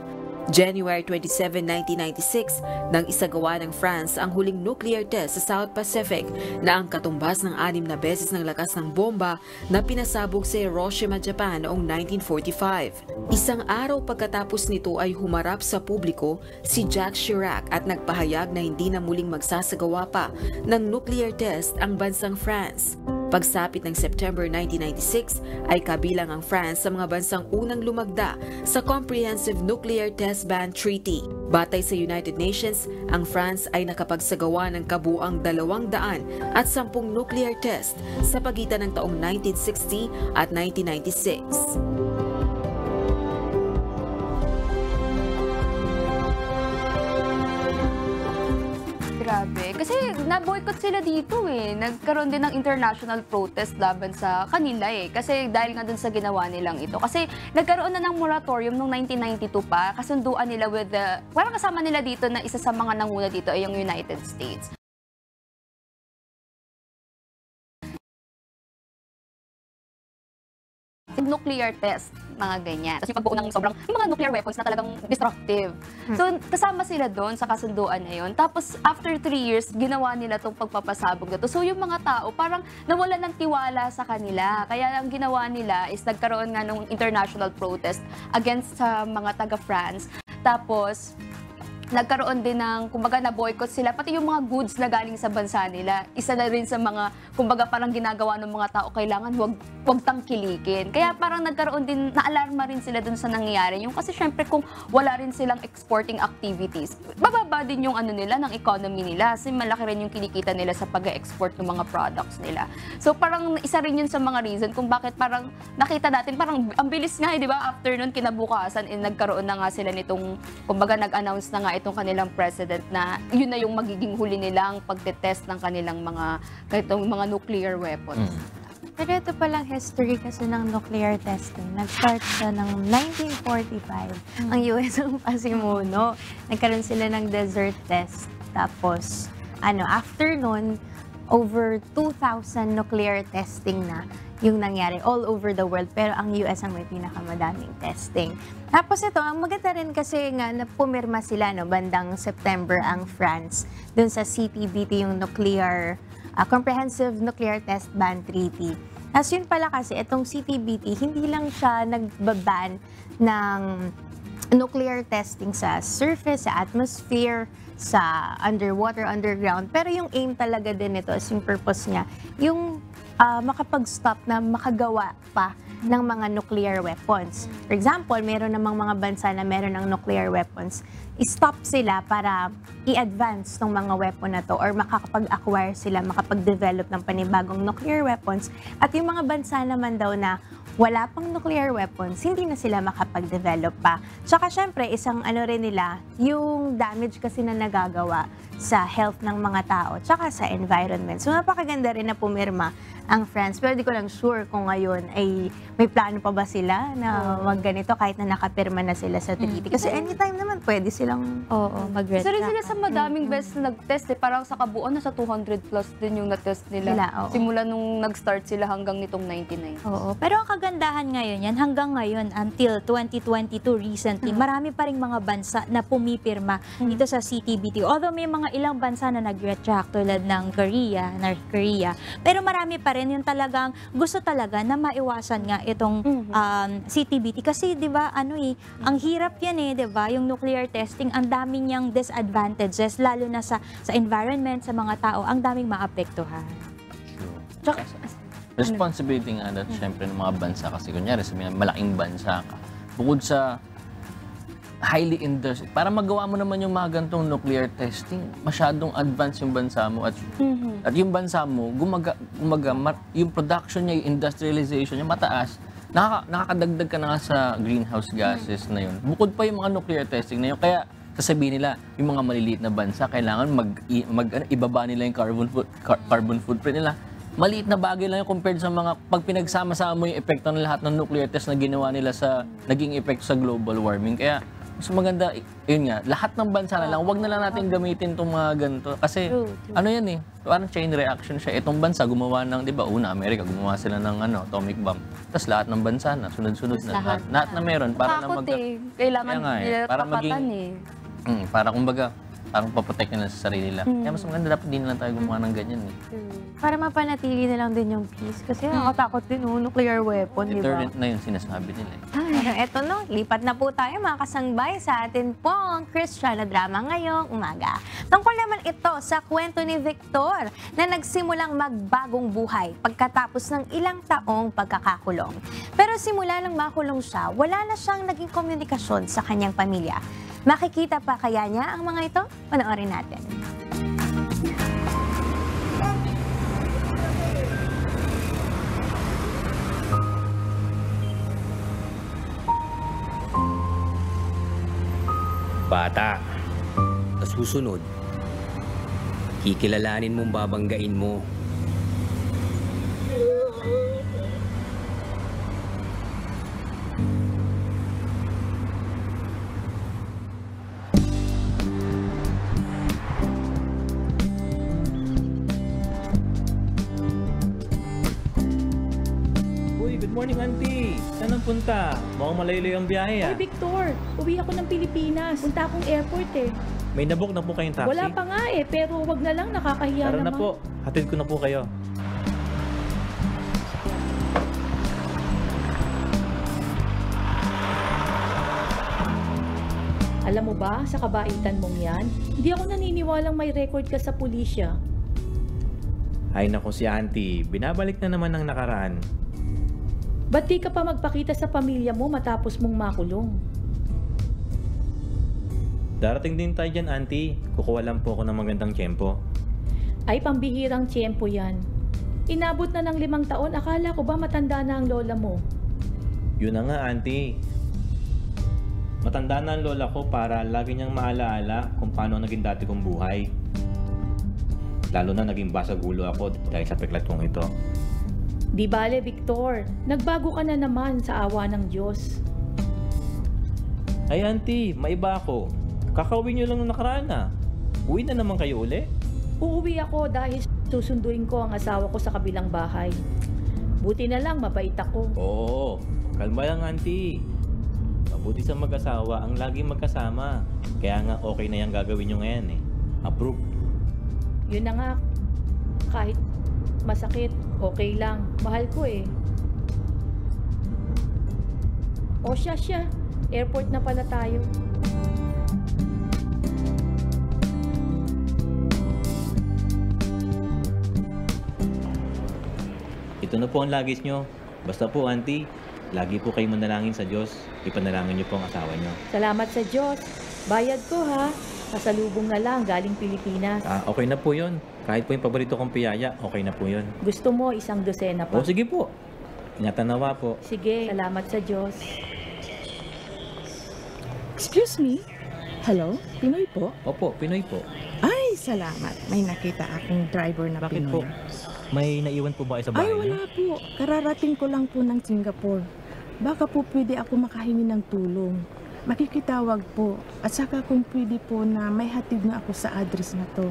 January 27, 1996, nang isagawa ng France ang huling nuclear test sa South Pacific na ang katumbas ng 6 na beses ng lakas ng bomba na pinasabog sa Hiroshima, Japan noong 1945. Isang araw pagkatapos nito ay humarap sa publiko si Jacques Chirac at nagpahayag na hindi na muling magsasagawa pa ng nuclear test ang bansang France. Pagsapit ng September 1996 ay kabilang ang France sa mga bansang unang lumagda sa Comprehensive Nuclear Test Ban Treaty. Batay sa United Nations, ang France ay nakapagsagawa ng kabuuang 210 nuclear test sa pagitan ng taong 1960 at 1996. Grabe. Kasi na-boycott sila dito eh. Nagkaroon din ng international protest laban sa kanila eh. Kasi dahil nga dun sa ginawa nilang ito. Kasi nagkaroon na ng moratorium noong 1992 pa. Kasunduan nila with the... Parang kasama nila dito na isa sa mga nanguna dito ay yung United States. Nuclear test, mga ganyan. Tapos yung pagbuo ng yung mga nuclear weapons na talagang destructive. So, kasama sila doon sa kasunduan na yun. Tapos, after 3 years, ginawa nila itong pagpapasabog na to. So, yung mga tao, parang nawala ng tiwala sa kanila. Kaya ang ginawa nila is nagkaroon nga ng international protest against sa mga taga-France. Tapos, nagkaroon din ng, kumbaga, na-boycott sila, pati yung mga goods na galing sa bansa nila. Isa na rin sa mga, kumbaga, parang ginagawa ng mga tao, kailangan wag tangkilikin. Kaya parang nagkaroon din, na-alarma rin sila dun sa nangyayari. Yung kasi syempre kung wala rin silang exporting activities, bababa din yung ano nila, ng economy nila. Kasi malaki rin yung kinikita nila sa pag-export ng mga products nila. So parang isa rin yun sa mga reason kung bakit parang nakita natin, parang ang bilis nga, di ba? After nun, kinabukasan, nagkaroon na nga sila nitong, kumbaga, nag-announce na nga itong kanilang president na yun na yung magiging huli nilang pagtetest ng kanilang mga nuclear weapons. Pero ito palang history kasi ng nuclear testing. Nag-start siya ng 1945. Ang US ang pasimuno. Nagkaroon sila ng desert test. Tapos, after nun, over 2,000 nuclear testing na yung nangyari all over the world. Pero ang US ang may pinakamadaming testing. Tapos ito, ang maganda rin kasi nga na pumirma sila, bandang September ang France dun sa CTBT, yung Comprehensive Nuclear Test Ban Treaty. As yun pala kasi, itong CTBT, hindi lang siya nagbaban ng nuclear testing sa surface, sa atmosphere, sa underwater, underground. Pero yung aim talaga din nito, yung purpose niya, yung makapag-stop na makagawa pa ng mga nuclear weapons. For example, meron namang mga bansa na meron ng nuclear weapons, i-stop sila para i-advance ng mga weapon na to or makakapag-acquire sila, makapag-develop ng panibagong nuclear weapons. At yung mga bansa naman daw na wala pang nuclear weapons, hindi na sila makapag-develop pa. Tsaka syempre, isang rin nila, yung damage kasi na nagagawa sa health ng mga tao, tsaka sa environment. So napakaganda rin na pumirma ang France. Pero di ko lang sure kung ngayon ay may plano pa ba sila na magganito kahit na nakapirma na sila sa treaty. Kasi anytime naman pwede silang Isa rin sila sa madaming beses nag-test parang sa kabuuan nasa 200 plus din yung na-test nila. Simula nung nag-start sila hanggang nitong 99. Oo. Pero ang kagandahan ngayon yan, hanggang ngayon, until 2022 recently, marami pa rin mga bansa na pumipirma dito sa CTBT. Although may mga ilang bansa na nag-retract tulad ng North Korea. Pero marami pa rin yung talagang gusto talaga na maiwasan nga itong CTBT. Kasi 'di ba ang hirap yan 'di ba? Yung nuclear testing, ang dami niyang disadvantages lalo na sa environment, sa mga tao, ang daming maapektuhan. Responsibility nga natin syempre ng mga bansa kasi kunyari sabihin malaking bansa ka. Bukod sa highly industrial, para magawa mo naman yung mga ganitong nuclear testing, masyadong advanced yung bansa mo at yung bansa mo, yung production niya, yung industrialization niya mataas, nakakadagdag ka na nga sa greenhouse gases na yun. Bukod pa yung mga nuclear testing na yun, kaya sasabihin nila, yung mga maliliit na bansa, kailangan ibaba nila yung carbon footprint nila. Maliit na bagay lang yung compared sa mga, pag pinagsama-sama mo yung epekto ng lahat ng nuclear test na ginawa nila sa naging epekto sa global warming. Kaya, mas maganda, yun nga, lahat ng bansa na lang, wag na lang natin gamitin itong mga ganito. Kasi, yan parang chain reaction siya. Itong bansa, gumawa ng, di ba, Amerika, gumawa sila ng atomic bomb. Tapos lahat ng bansa na, sunod-sunod na. Lahat na meron. Para na kailangan nila tapatan para kumbaga, parang paprotect nila sa sarili nila. Kaya mas maganda dapat din lang tayo gumawa ng ganyan Para mapanatili na lang din yung peace. Kasi nakatakot din nuclear weapon, di ba? Deterrent na yung sinasabi nila. Eto lipat na po tayo mga kasangbay sa atin pong Kristiyano Drama ngayong umaga. Tungkol naman ito sa kwento ni Victor na nagsimulang magbagong buhay pagkatapos ng ilang taong pagkakakulong. Pero simula nang makulong siya, wala na siyang naging komunikasyon sa kanyang pamilya. Makikita pa kaya niya ang mga ito? Panoorin natin. Bata, sa susunod, kikilalanin mong babanggain mo. Good morning, auntie. Saan ang punta? Mukhang malayo ang biyahe Ay, Victor, uwi ako ng Pilipinas. Punta akong airport May nabook na po kayong taxi? Wala pa nga pero wag na lang, nakakahiya naman. naman. Tara na po, hatid ko na po kayo. Alam mo ba, sa kabaitan mong yan, hindi ako naniniwalang may record ka sa pulisya. Ay nako si auntie, binabalik na naman ang nakaraan. Ba't di ka pa magpakita sa pamilya mo matapos mong makulong? Darating din tayo dyan, auntie. Kukuha lang po ako ng magandang tiyempo. Ay, pambihirang tiyempo yan. Inabot na ng 5 taon, akala ko ba matanda na ang lola mo? Yun na nga, auntie. Matanda na ang lola ko para lagi niyang maalaala kung paano naging dati kong buhay. Lalo na naging basagulo ako dahil sa peklatong ito. Di bale, Victor. Nagbago ka na naman sa awa ng Diyos. Ay auntie, maiba ako. Kakauwi nyo lang nung nakaraan na. Uwi na naman kayo uli? Uuwi ako dahil susunduin ko ang asawa ko sa kabilang bahay. Buti na lang, mabait ako. Oo, kalma lang auntie. Mabuti sa mag-asawa ang laging magkasama. Kaya nga okay na yung gagawin nyo ngayon eh. Approve. Yun na nga, kahit masakit, okay lang. Mahal ko eh. O siya. Airport na pala tayo. Ito na po ang luggage nyo. Basta po auntie, lagi po kayo manalangin sa Diyos. Ipanalangin nyo po ang asawa nyo. Salamat sa Diyos. Bayad ko ha. Kasalubong na lang galing Pilipinas. Okay na po yun. Kahit po yung paborito kong piyaya, okay na po yun. Gusto mo isang dosena pa? O sige po. Ingatan nawa po. Sige, salamat sa Diyos. Excuse me? Hello? Pinoy po? Opo, Pinoy po. Ay, salamat. May nakita akong driver na Bakit Pinoy. po? May naiwan po ba kayo sa bahay Ay, wala po. Kararating ko lang po ng Singapore. Baka po pwede ako makahingi ng tulong. Makikitawag po. At saka kung pwede po na may hatid na ako sa address na to.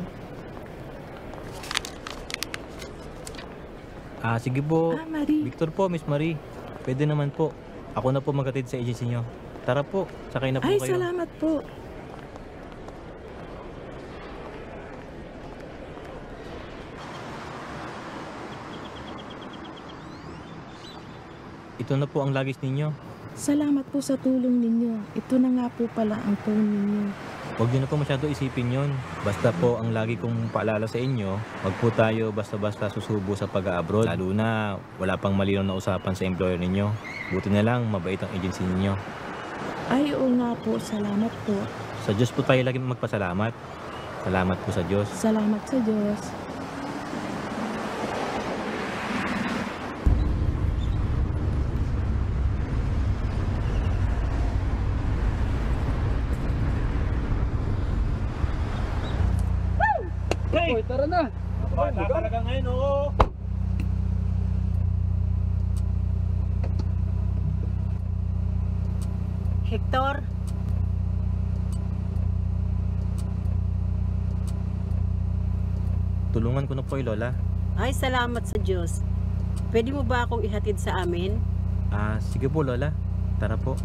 Sige po. Marie. Victor po, Miss Marie. Pwede naman po. Ako na po maghatid sa agency nyo. Tara po, sakay na po Ay, kayo. salamat po. Ito na po ang luggage ninyo. Salamat po sa tulong ninyo. Ito na nga po pala ang phone ninyo. Huwag nyo na po masyado isipin yon. Basta po ang lagi kong paalala sa inyo, wag po tayo basta-basta susubo sa pag-abroad. Lalo na wala pang malinaw na usapan sa employer ninyo. Buti na lang, mabait ang agency ninyo. Ay, oo nga po. Salamat po. Sa Diyos po tayo lagi magpasalamat. Salamat po sa Diyos. Salamat sa Diyos. Hey! Tara na! Bata talaga ngayon, oo! Hector? Tulungan ko na po Lola. Ay, salamat sa Diyos. Pwede mo ba akong ihatid sa amin? Sige po Lola. Tara po.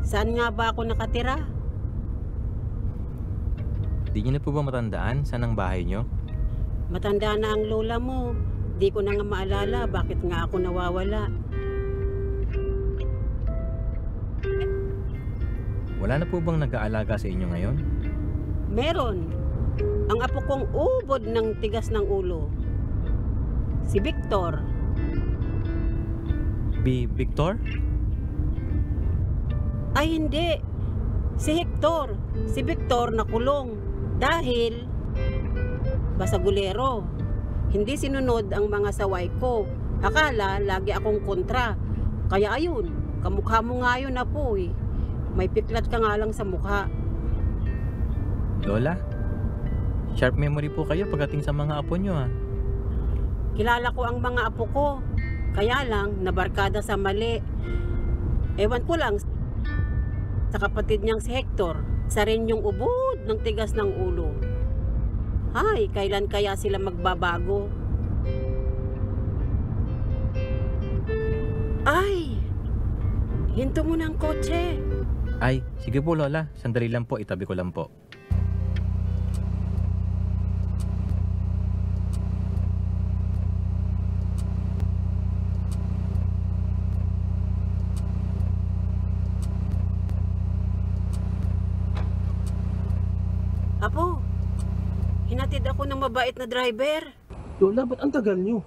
Saan nga ba ako nakatira? Di niyo na po ba matandaan saan ang bahay niyo? Matanda na ang lola mo. Di ko na nga maalala bakit nga ako nawawala. Wala na po bang nag-aalaga sa inyo ngayon? Meron. Ang apo kong ubod ng tigas ng ulo. Si Victor. Victor? Ay hindi. Si Hector. Si Victor nakulong. Dahil basagulero. Hindi sinunod ang mga saway ko. Akala lagi akong kontra. Kaya ayun, kamukha mo nga yun apo eh. May piklat ka nga lang sa mukha. Lola, sharp memory po kayo pagdating sa mga apo nyo ha. Kilala ko ang mga apo ko. Kaya lang, nabarkada sa mali. Ewan ko lang sa kapatid niyang si Hector. Sa rin yung ubod ng tigas ng ulo. Ay, kailan kaya sila magbabago? Ay! Hinto mo ng kotse. Ay, sige po Lola. Sandali lang po, itabi ko lang po. Apo, hinatid ako ng mabait na driver. Lola, ba't ang tagal nyo?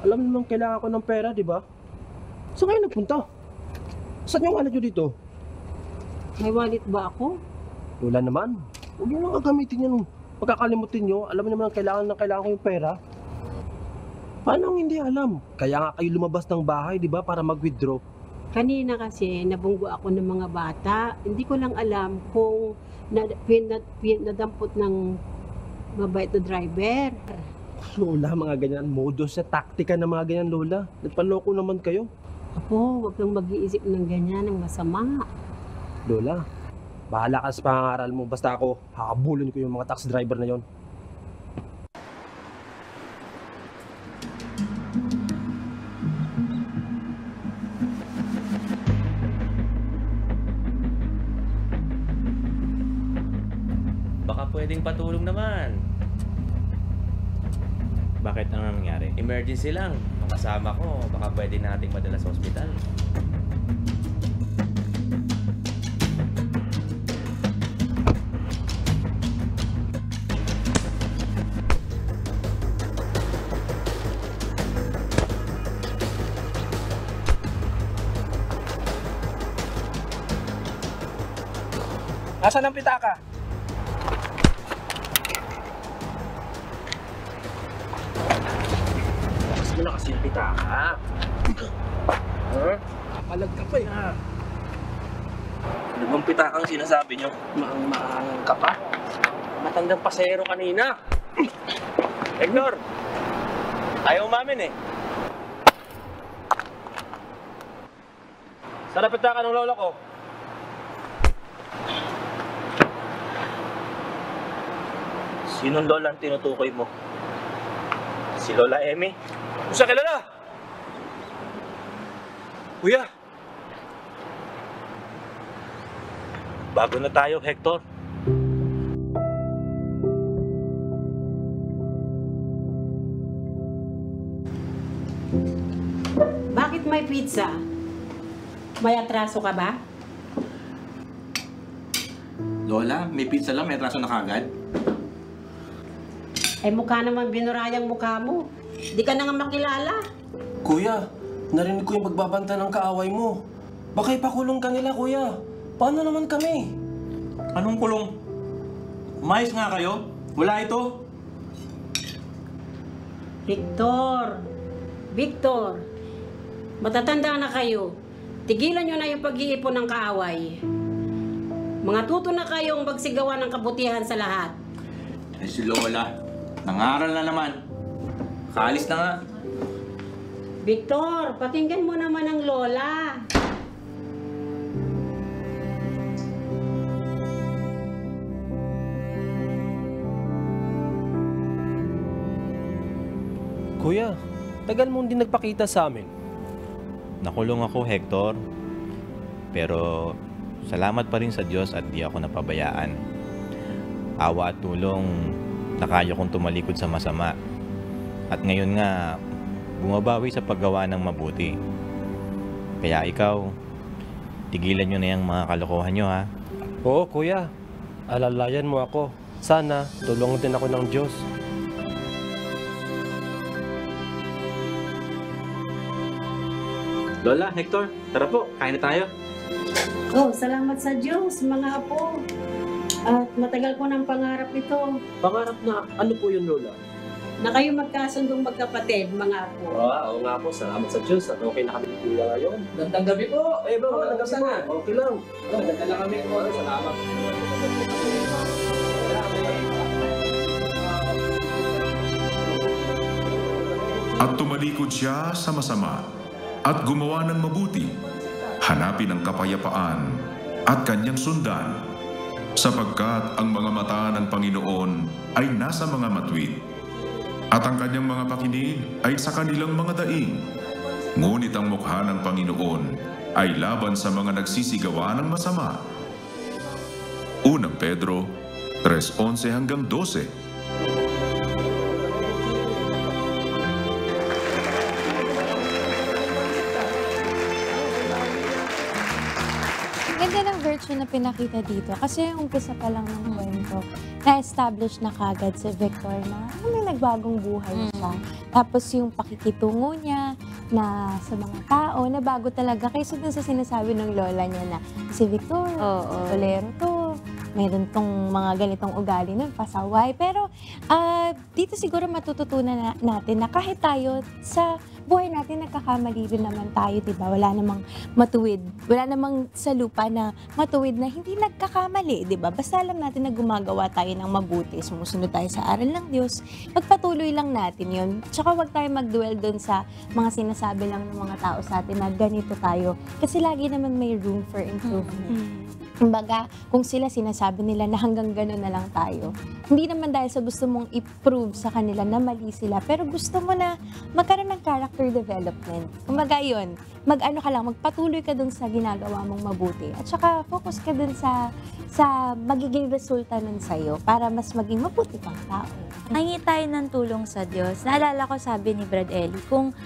Alam naman kailangan ko ng pera, di ba? Saan kayo nagpunta? Saan yung wallet nyo dito? May wallet ba ako? Lola naman, huwag nyo lang gagamitin yan. Pagkakalimutin nyo, alam naman kailangan ko yung pera. Paano hindi alam? Kaya nga kayo lumabas ng bahay, di ba, para mag-withdraw. Kanina kasi nabunggo ako ng mga bata. Hindi ko lang alam kung nadampot ng mabait na driver. Lola, mga ganyan modus sa taktika ng mga ganyan, Lola. Nagpanloko naman kayo. Apo, huwag kang mag-iisip ng ganyan, ng masama. Lola, bahala ka sa pangangaral mo. Basta ako, hakabulin ko yung mga taxi driver na yon. Baka pwedeng patulong naman. Bakit ano nangyari? Emergency lang. Ang kasama ko, baka pwede nating madala sa ospital. Nasaan ang pitaka? Lakas mo na kasi yung pitaka. Malag ka pa eh. Ano bang pitakang sinasabi nyo? Maang ka pa? Matandang pasero kanina. Hector! Ayaw umamin eh. Saan ang pitaka ng lolo ko? Sinong lola ang tinutukoy mo? Si Lola Emmy? Kung sa kilala? Kuya! Bago na tayo, Hector. Bakit may pizza? May atraso ka ba? Lola, may pizza lang, may atraso na kagad. Ay mukha naman binurayang mukha mo. Di ka na nga makilala. Kuya, narinig ko yung pagbabanta ng kaaway mo. Baka ipakulong ka nila, kuya. Paano naman kami? Anong kulong? Umayos nga kayo? Wala ito? Victor, matatanda na kayo. Tigilan nyo na yung pag-iipon ng kaaway. Mga tuto na kayong magsigawa ng kabutihan sa lahat. Eh si Lola, nangaral na naman. Kaalis na nga. Victor, pakinggan mo naman ang lola. Kuya, tagal mo hindi nagpakita sa amin. Nakulong ako, Hector. Pero salamat pa rin sa Diyos at di ako napabayaan. Awa at tulong, nakaya kong tumalikod sa masama. At ngayon nga, bumabawi sa paggawa ng mabuti. Kaya ikaw, tigilan nyo na yung mga kalokohan nyo, ha? Oo, kuya. Alalayan mo ako. Sana, tulungan din ako ng Diyos. Lola, Hector, tara po, kain na tayo. Oh, salamat sa Diyos, mga apo. At matagal ko ng pangarap ito. Pangarap na ano po yun, Lola? Na kayo magkasundong magkapatid, mga apo. Oo nga po, salamat sa Diyos. At okay na kami ni Kuya ngayon. Gandang gabi po. Eh bro, gandang gabi na. Okay lang. Ganda lang kami po. Salamat. At tumalikod siya sa masama at gumawa ng mabuti, hanapin ang kapayapaan at kanyang sundan, sapagkat ang mga mata ng Panginoon ay nasa mga matwid, at ang kanyang mga pakinig ay sa kanilang mga daing. Ngunit ang mukha ng Panginoon ay laban sa mga nagsisigawa ng masama. Unang Pedro 3:11 hanggang 12. Ganda ng virtue na pinakita dito kasi yung umpisa pa lang ng kwento, na-establish na kagad si Victor na may nagbagong buhay siya. Tapos yung pakikitungo niya na sa mga tao, na bago talaga kaysa dun sa sinasabi ng lola niya na si Victor, tolero to, Meron tong mga ganitong ugali ng pasaway. Pero dito siguro matututunan natin na kahit tayo sa buhay natin nagkakamali rin naman tayo, di ba? Wala namang matuwid. Wala namang sa lupa na matuwid na hindi nagkakamali, di ba? Basta alam natin na gumagawa tayo ng mabuti, sumusunod tayo sa aral ng Diyos, pagpatuloy lang natin yun. Tsaka huwag tayo mag-dwell doon sa mga sinasabi lang ng mga tao sa atin na ganito tayo. Kasi lagi naman may room for improvement. Kumbaga, kung sila sinasabi nila na hanggang gano'n na lang tayo, hindi naman dahil sa gusto mong i-prove sa kanila na mali sila, pero gusto mo na magkaroon ng character development. Kumbaga yun, mag-ano ka lang, magpatuloy ka dun sa ginagawa mong mabuti. At saka focus ka dun sa magiging resulta nun sa'yo para mas maging mabuti kang tao. Hingi tayo ng tulong sa Diyos. Naalala ko sabi ni Brad Eli, kung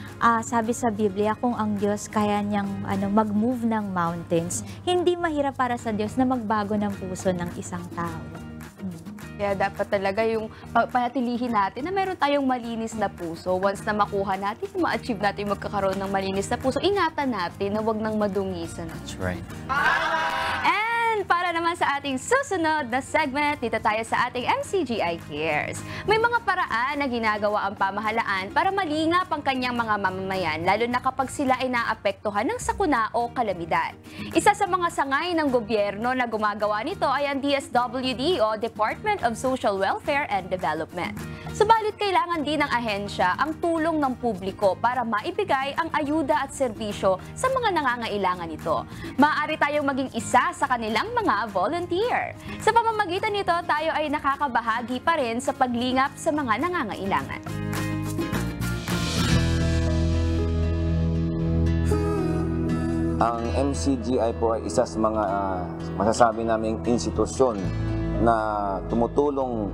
sabi sa Biblia, kung ang Diyos kaya niyang mag-move ng mountains, hindi mahirap para sa Diyos na magbago ng puso ng isang tao. Kaya dapat talaga yung panatilihin natin na meron tayong malinis na puso. Once na makuha natin, ma-achieve natin yung magkakaroon ng malinis na puso, ingatan natin na wag nang madungisan. That's right. Para naman sa ating susunod na segment, dito tayo sa ating MCGI Cares. May mga paraan na ginagawa ang pamahalaan para malingap ang kanyang mga mamamayan, lalo na kapag sila ay naapektuhan ng sakuna o kalamidad. Isa sa mga sangay ng gobyerno na gumagawa nito ay ang DSWD o Department of Social Welfare and Development. Subalit kailangan din ng ahensya ang tulong ng publiko para maibigay ang ayuda at serbisyo sa mga nangangailangan nito. Maaari tayong maging isa sa kanilang mga volunteer. Sa pamamagitan nito, tayo ay nakakabahagi pa rin sa paglingap sa mga nangangailangan. Ang MCGI po ay isa sa mga masasabi naming institusyon na tumutulong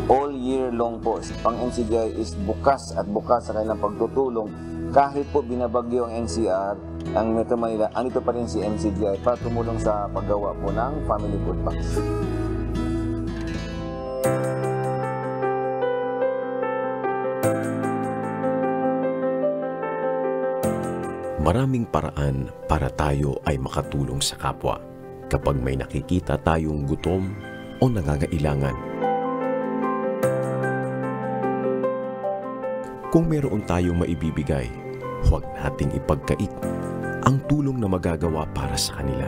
all year long po. Ang MCGI is bukas at bukas sa kanilang pagtutulong. Kahit po binabagyo ang NCR, ang Metro Manila, andito pa rin si MCGI para tumulong sa paggawa po ng family food packs. Maraming paraan para tayo ay makatulong sa kapwa kapag may nakikita tayong gutom o nangangailangan. Kung meron tayong maibibigay, huwag nating ipagkait ang tulong na magagawa para sa kanila.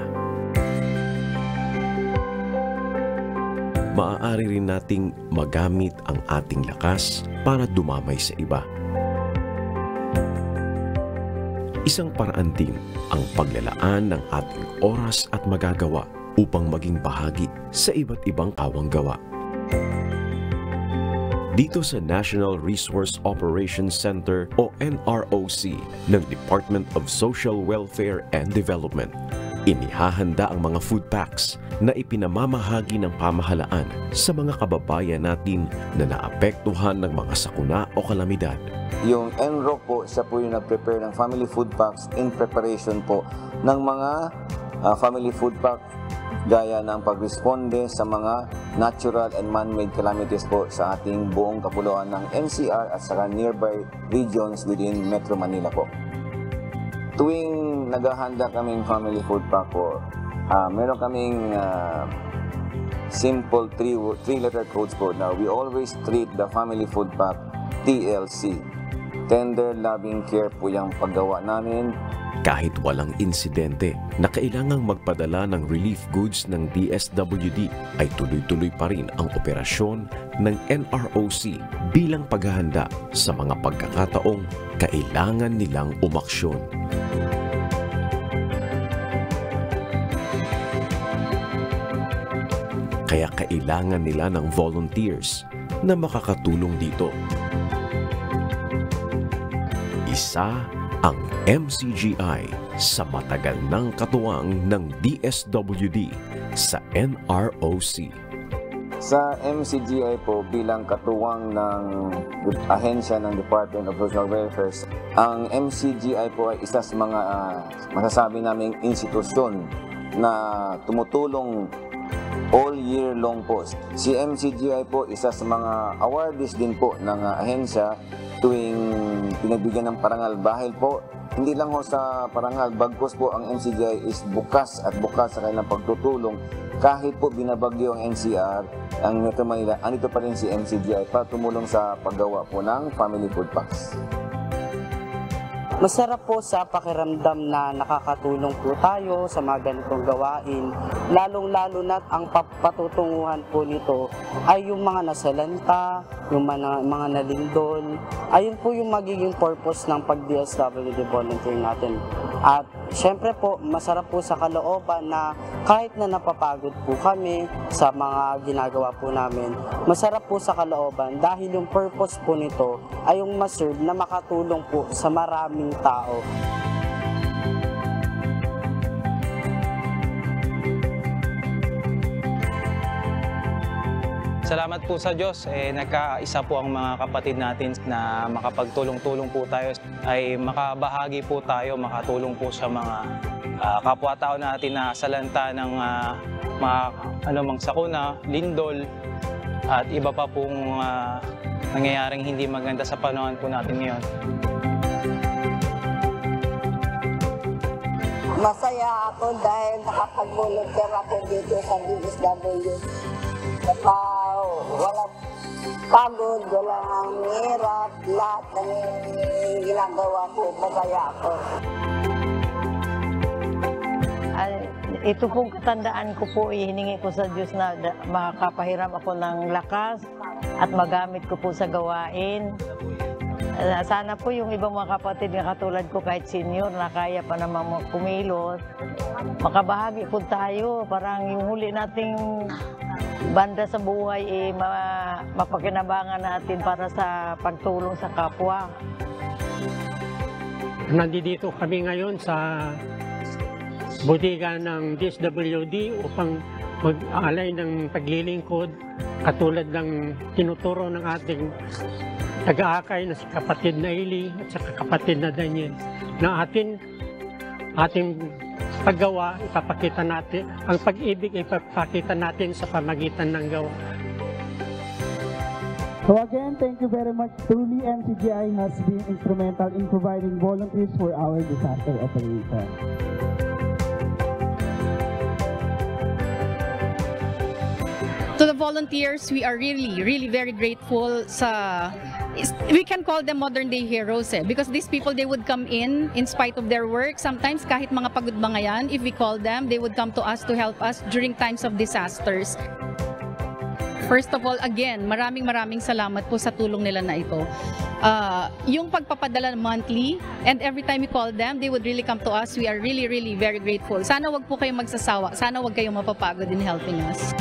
Maaari rin nating magamit ang ating lakas para dumamay sa iba. Isang paraan din ang paglalaan ng ating oras at magagawa upang maging bahagi sa iba't ibang kawanggawa. Dito sa National Resource Operations Center o NROC ng Department of Social Welfare and Development, inihahanda ang mga food packs na ipinamamahagi ng pamahalaan sa mga kababayan natin na naapektuhan ng mga sakuna o kalamidad. Yung NROC po, siya po yung nag-prepare ng family food packs in preparation po ng mga family food pack gaya ng pagresponde sa mga natural and man-made calamities po sa ating buong kapuluan ng NCR at saka nearby regions within Metro Manila po. Tuwing naghahanda kaming family food pack po, meron kaming simple three-letter codes po na we always treat the family food pack TLC. Tender Loving Care po yung paggawa namin. Kahit walang insidente na kailangang magpadala ng relief goods ng DSWD, ay tuloy-tuloy pa rin ang operasyon ng NROC bilang paghahanda sa mga pagkakataong kailangan nilang umaksyon. Kaya kailangan nila ng volunteers na makakatulong dito. Isa ang MCGI sa matagal ng katuwang ng DSWD sa NROC. Sa MCGI po bilang katuwang ng ahensya ng Department of Social Welfare, ang MCGI po ay isa sa mga masasabi naming institusyon na tumutulong all year long po. Si MCGI po isa sa mga awardees din po ng ahensya tuwing pinagbigyan ng parangal dahil po hindi lang ho sa parangal, bagkus po ang NCGI is bukas at bukas sa kanilang pagtutulong. Kahit po binabagyo ang NCR, ang Metro Manila, andito pa rin si NCGI para tumulong sa paggawa po ng family food packs. Masarap po sa pakiramdam na nakakatulong po tayo sa mga ganitong gawain, lalong-lalo na't ang patutunguhan po nito ay yung mga nasalanta, yung mga nalindol. Ayun po yung magiging purpose ng pag-DSWD volunteer natin. At syempre po, masarap po sa kalooban na kahit na napapagod po kami sa mga ginagawa po namin, masarap po sa kalooban dahil yung purpose po nito ay yung maserve na makatulong po sa maraming tao. Salamat po sa Diyos, nagkaisa po ang mga kapatid natin na makapagtulong-tulong po tayo, ay makabahagi po tayo, makatulong po sa mga kapwa-tao natin na salanta ng mga anumang sakuna, lindol, at iba pa pong nangyayaring hindi maganda sa panahon po natin ngayon. Masaya ako dahil nakapag-volunteer ako dito sa DSW. Walang pagod, walang hirap, lahat ng ginagawa ko, masaya ako. Ito pong katandaan ko po, hiningi ko sa Diyos na makakapahiram ako ng lakas at magamit ko po sa gawain. Sana po yung ibang mga kapatid na katulad ko kahit senior na kaya pa naman kumilos, makabahagi po tayo. Parang yung huli nating banda sa buhay mapakinabangan natin para sa pagtulong sa kapwa. Nandito kami ngayon sa bodega ng DSWD upang mag-alay ng paglilingkod katulad ng tinuturo ng ating taga-akay na si kapatid na Eli at saka kapatid na Daniel na ating paggawa, ipapakita natin, ang pag-ibig ay ipapakita natin sa pamagitan ng gawa. So again, thank you very much. Truly, NCGI has been instrumental in providing volunteers for our disaster operation. To the volunteers, we are really very grateful sa, we can call them modern day heroes because these people, they would come in spite of their work. Sometimes kahit mga pagod ba ngayon, if we call them, they would come to us to help us during times of disasters. First of all, again, maraming salamat po sa tulong nila na ito. Yung pagpapadala monthly, and every time we call them, they would really come to us. We are really very grateful. Sana wag po kayong magsasawa. Sana wag kayong mapapagod in helping us.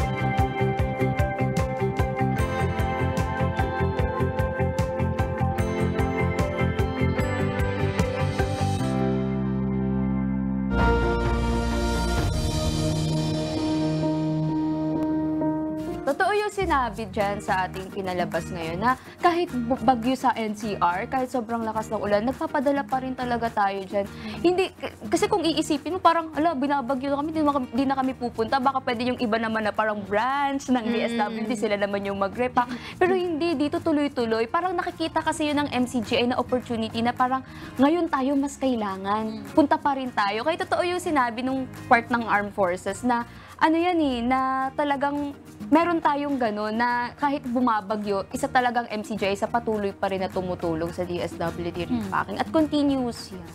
Totoo yung sinabi dyan sa ating pinalabas ngayon na kahit bagyo sa NCR, kahit sobrang lakas ng ulan, nagpapadala pa rin talaga tayo dyan. Hindi, kasi kung iisipin mo, parang, binabagyo na kami, di na kami pupunta. Baka pwede yung iba naman na parang branch ng DSWD, sila naman yung mag-repack. Pero hindi, dito tuloy-tuloy. Parang nakikita kasi yun ng MCGI na opportunity na parang ngayon tayo mas kailangan. Punta pa rin tayo. Kaya totoo yung sinabi nung part ng Armed Forces na ano yan na talagang meron tayong gano'n na kahit bumabagyo, isa talagang MCGI sa patuloy pa rin na tumutulong sa DSWD repacking at continuous yan.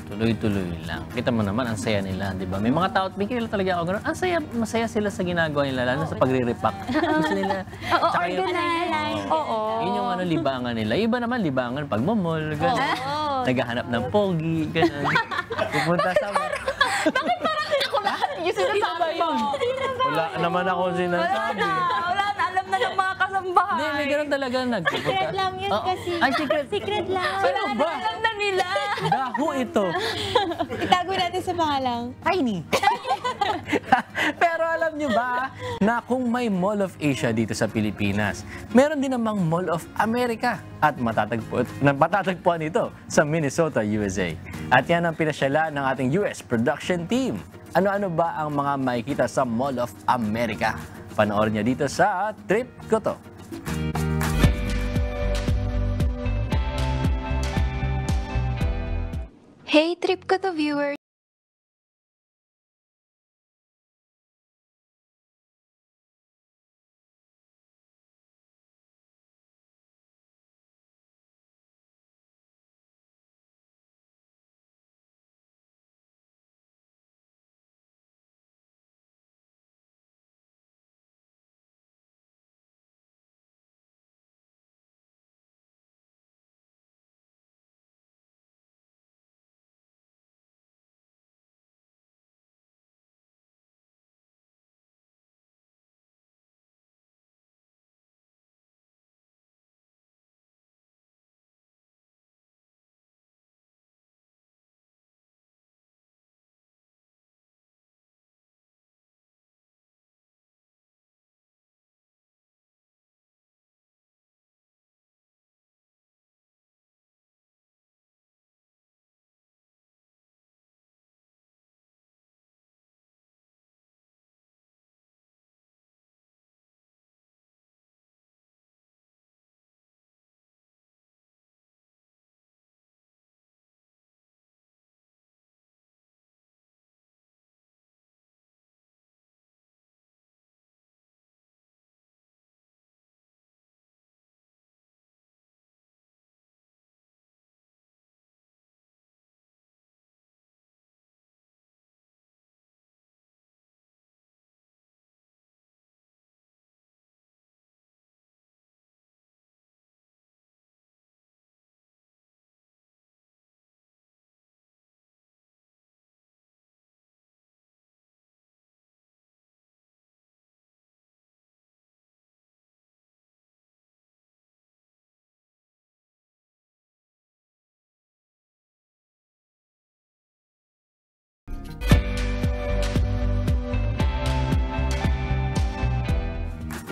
Tuloy-tuloy lang. Kita mo naman, ang saya nila, di ba? May mga tao, bigyan talaga ako gano'n, ang saya, masaya sila sa ginagawa nila, lalo sa pagre-repack. Gusto nila. Organize. Yun yung libangan nila. Iba naman libangan pag mamol, gano'n. Naghahanap ng pogi, gano'n. Pupunta sa Bakit parang ako lahat yung sinasabi mo? Wala naman ako sinasabi. Wala na. Alam na ng mga kasambahay. Hindi, may ganun talaga nagpupunta. Secret lang yun kasi. Ay, secret lang. Ano ba? Alam na nila. Daho ito. Itago natin sa pangalang. Tiny. Pero alam nyo ba na kung may Mall of Asia dito sa Pilipinas, meron din namang Mall of America at matatagpuan ito sa Minnesota, USA. At yan ang pinasyala ng ating US production team. Ano-ano ba ang mga makikita sa Mall of America? Panoorin niyo dito sa Trip Ko To. Hey, trip ko to viewers!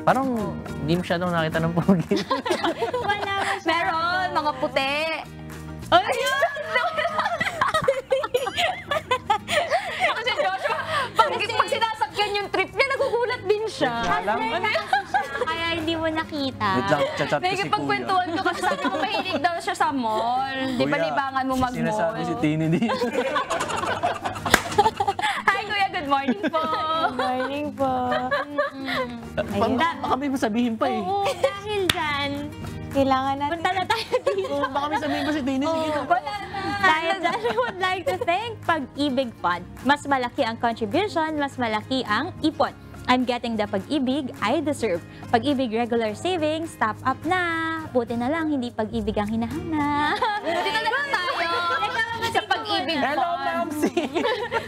Parang hindi masyadong nakita ng pogi. Wala meron, mga puti. Ayun! Kasi Joshua, pag sinasakyan yung trip niya, nagugulat din siya. Kaya hindi mo nakita. Chat-chat ko si Kuya. Nakikipagkwentuhan ko kasi sabi ko mahilig daw siya sa mall. Di ba libangan mo mag-mall? Sinasabi si Tini din. Hi Kuya, good morning po. Good morning po. Baka may masabihin pa eh. Oo, dahil dyan, kailangan natin. Punta na tayo dito. Baka may sabihin pa si Tini. Sige na. Wala na. Dahil dyan, I would like to thank Pag-ibig Fund. Mas malaki ang contribution, mas malaki ang ipon. I'm getting the Pag-ibig I deserve. Pag-ibig regular savings, top up na. Buti na lang, hindi Pag-ibig ang hinahanap. Dito na lang tayo. Sa Pag-ibig Fund. Hello, Mamsi!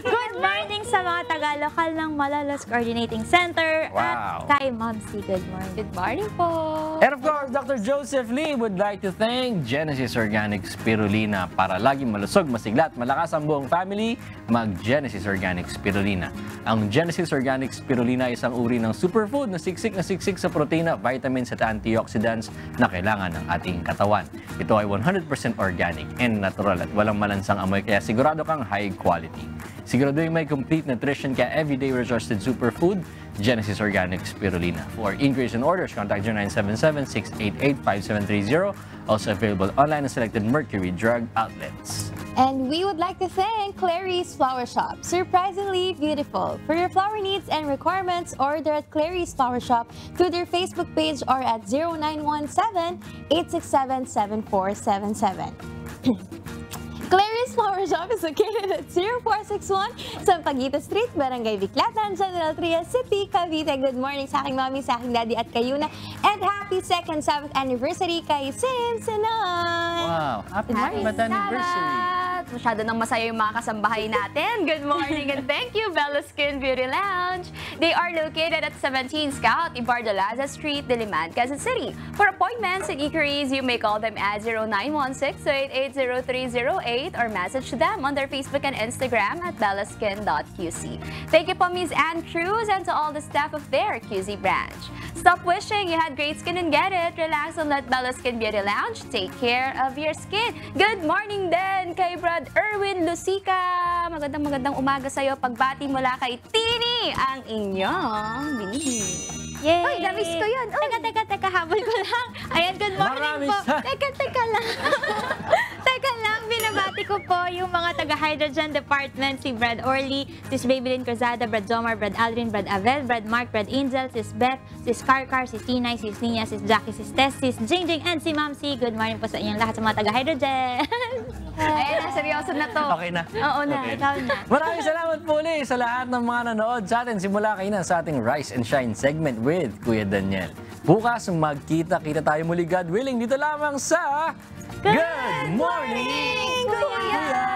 Good morning sa mga taga-lokal ng Malolos Coordinating Center at kay Mamsi. Good morning. Good morning po. And of course, Dr. Joseph Lee would like to thank Genesis Organic Spirulina. Para laging malusog, masigla at malakas ang buong family, mag-Genesis Organic Spirulina. Ang Genesis Organic Spirulina ay isang uri ng superfood na siksik sa protina, vitamins at antioxidants na kailangan ng ating katawan. Ito ay 100% organic and natural at walang malansang amoy, kaya sigurado kang high quality. Siguraduhin may complete nutrition kaya everyday resourced superfood, Genesis Organic Spirulina. For inquiries and orders, contact 0977-688-5730. Also available online at selected Mercury Drug outlets. And we would like to thank Clary's Flower Shop. Surprisingly beautiful. For your flower needs and requirements, order at Clary's Flower Shop through their Facebook page or at 0917-867-7477. Clary's Flower Shop is located at 0461 Sampaguita Street, Barangay Biclatan, General Trias City, Cavite. Good morning sa aking mommy, sa aking daddy at kayuna. And happy 2nd 7th anniversary kay Simpsonoy! Wow! Happy 7th anniversary! Masyado nang masaya yung mga kasambahay natin. Good morning and thank you, Bella Skin Beauty Lounge. They are located at 17 Scout, Ibardolaza Street, Diliman, Quezon City. For appointments and inquiries, you may call them at 0916-880-308 or message them on their Facebook and Instagram at bellaskin.qc. Thank you po, Ms. Ann Cruz, and to all the staff of their QC branch. Stop wishing you had great skin and get it. Relax and let Bella Skin Beauty Lounge take care of your skin. Good morning din kay Brad Erwin Lucica. Magandang umaga sa'yo. Pagbati mula kay Tini, ang inyong binili. Yay! Uy, na-miss ko yun. Teka, habol ko lang. Ayan, good morning po. Teka lang. Teka lang, binabati ko po yung yung mga taga-hydrogen department, si Brad Orly, sis Babylin Cruzada, Brad Zomar, Brad Aldrin, Brad Avel, Brad Mark, Brad Angel, sis Beth, sis Karkar, sis Tinay, sis Nia, sis Jackie, sis Tess, sis Jingjing, and si Ma'am C. Good morning po sa inyong lahat sa mga taga-hydrogen. Ayan na, seryoso na to. Okay na. Oo na, ikaw na. Maraming salamat po ulit sa lahat ng mga nanood sa atin simula kayo sa ating Rise and Shine segment with Kuya Daniel. Bukas, magkita-kita tayo muli, God willing, dito lamang sa Good Morning, Kuya!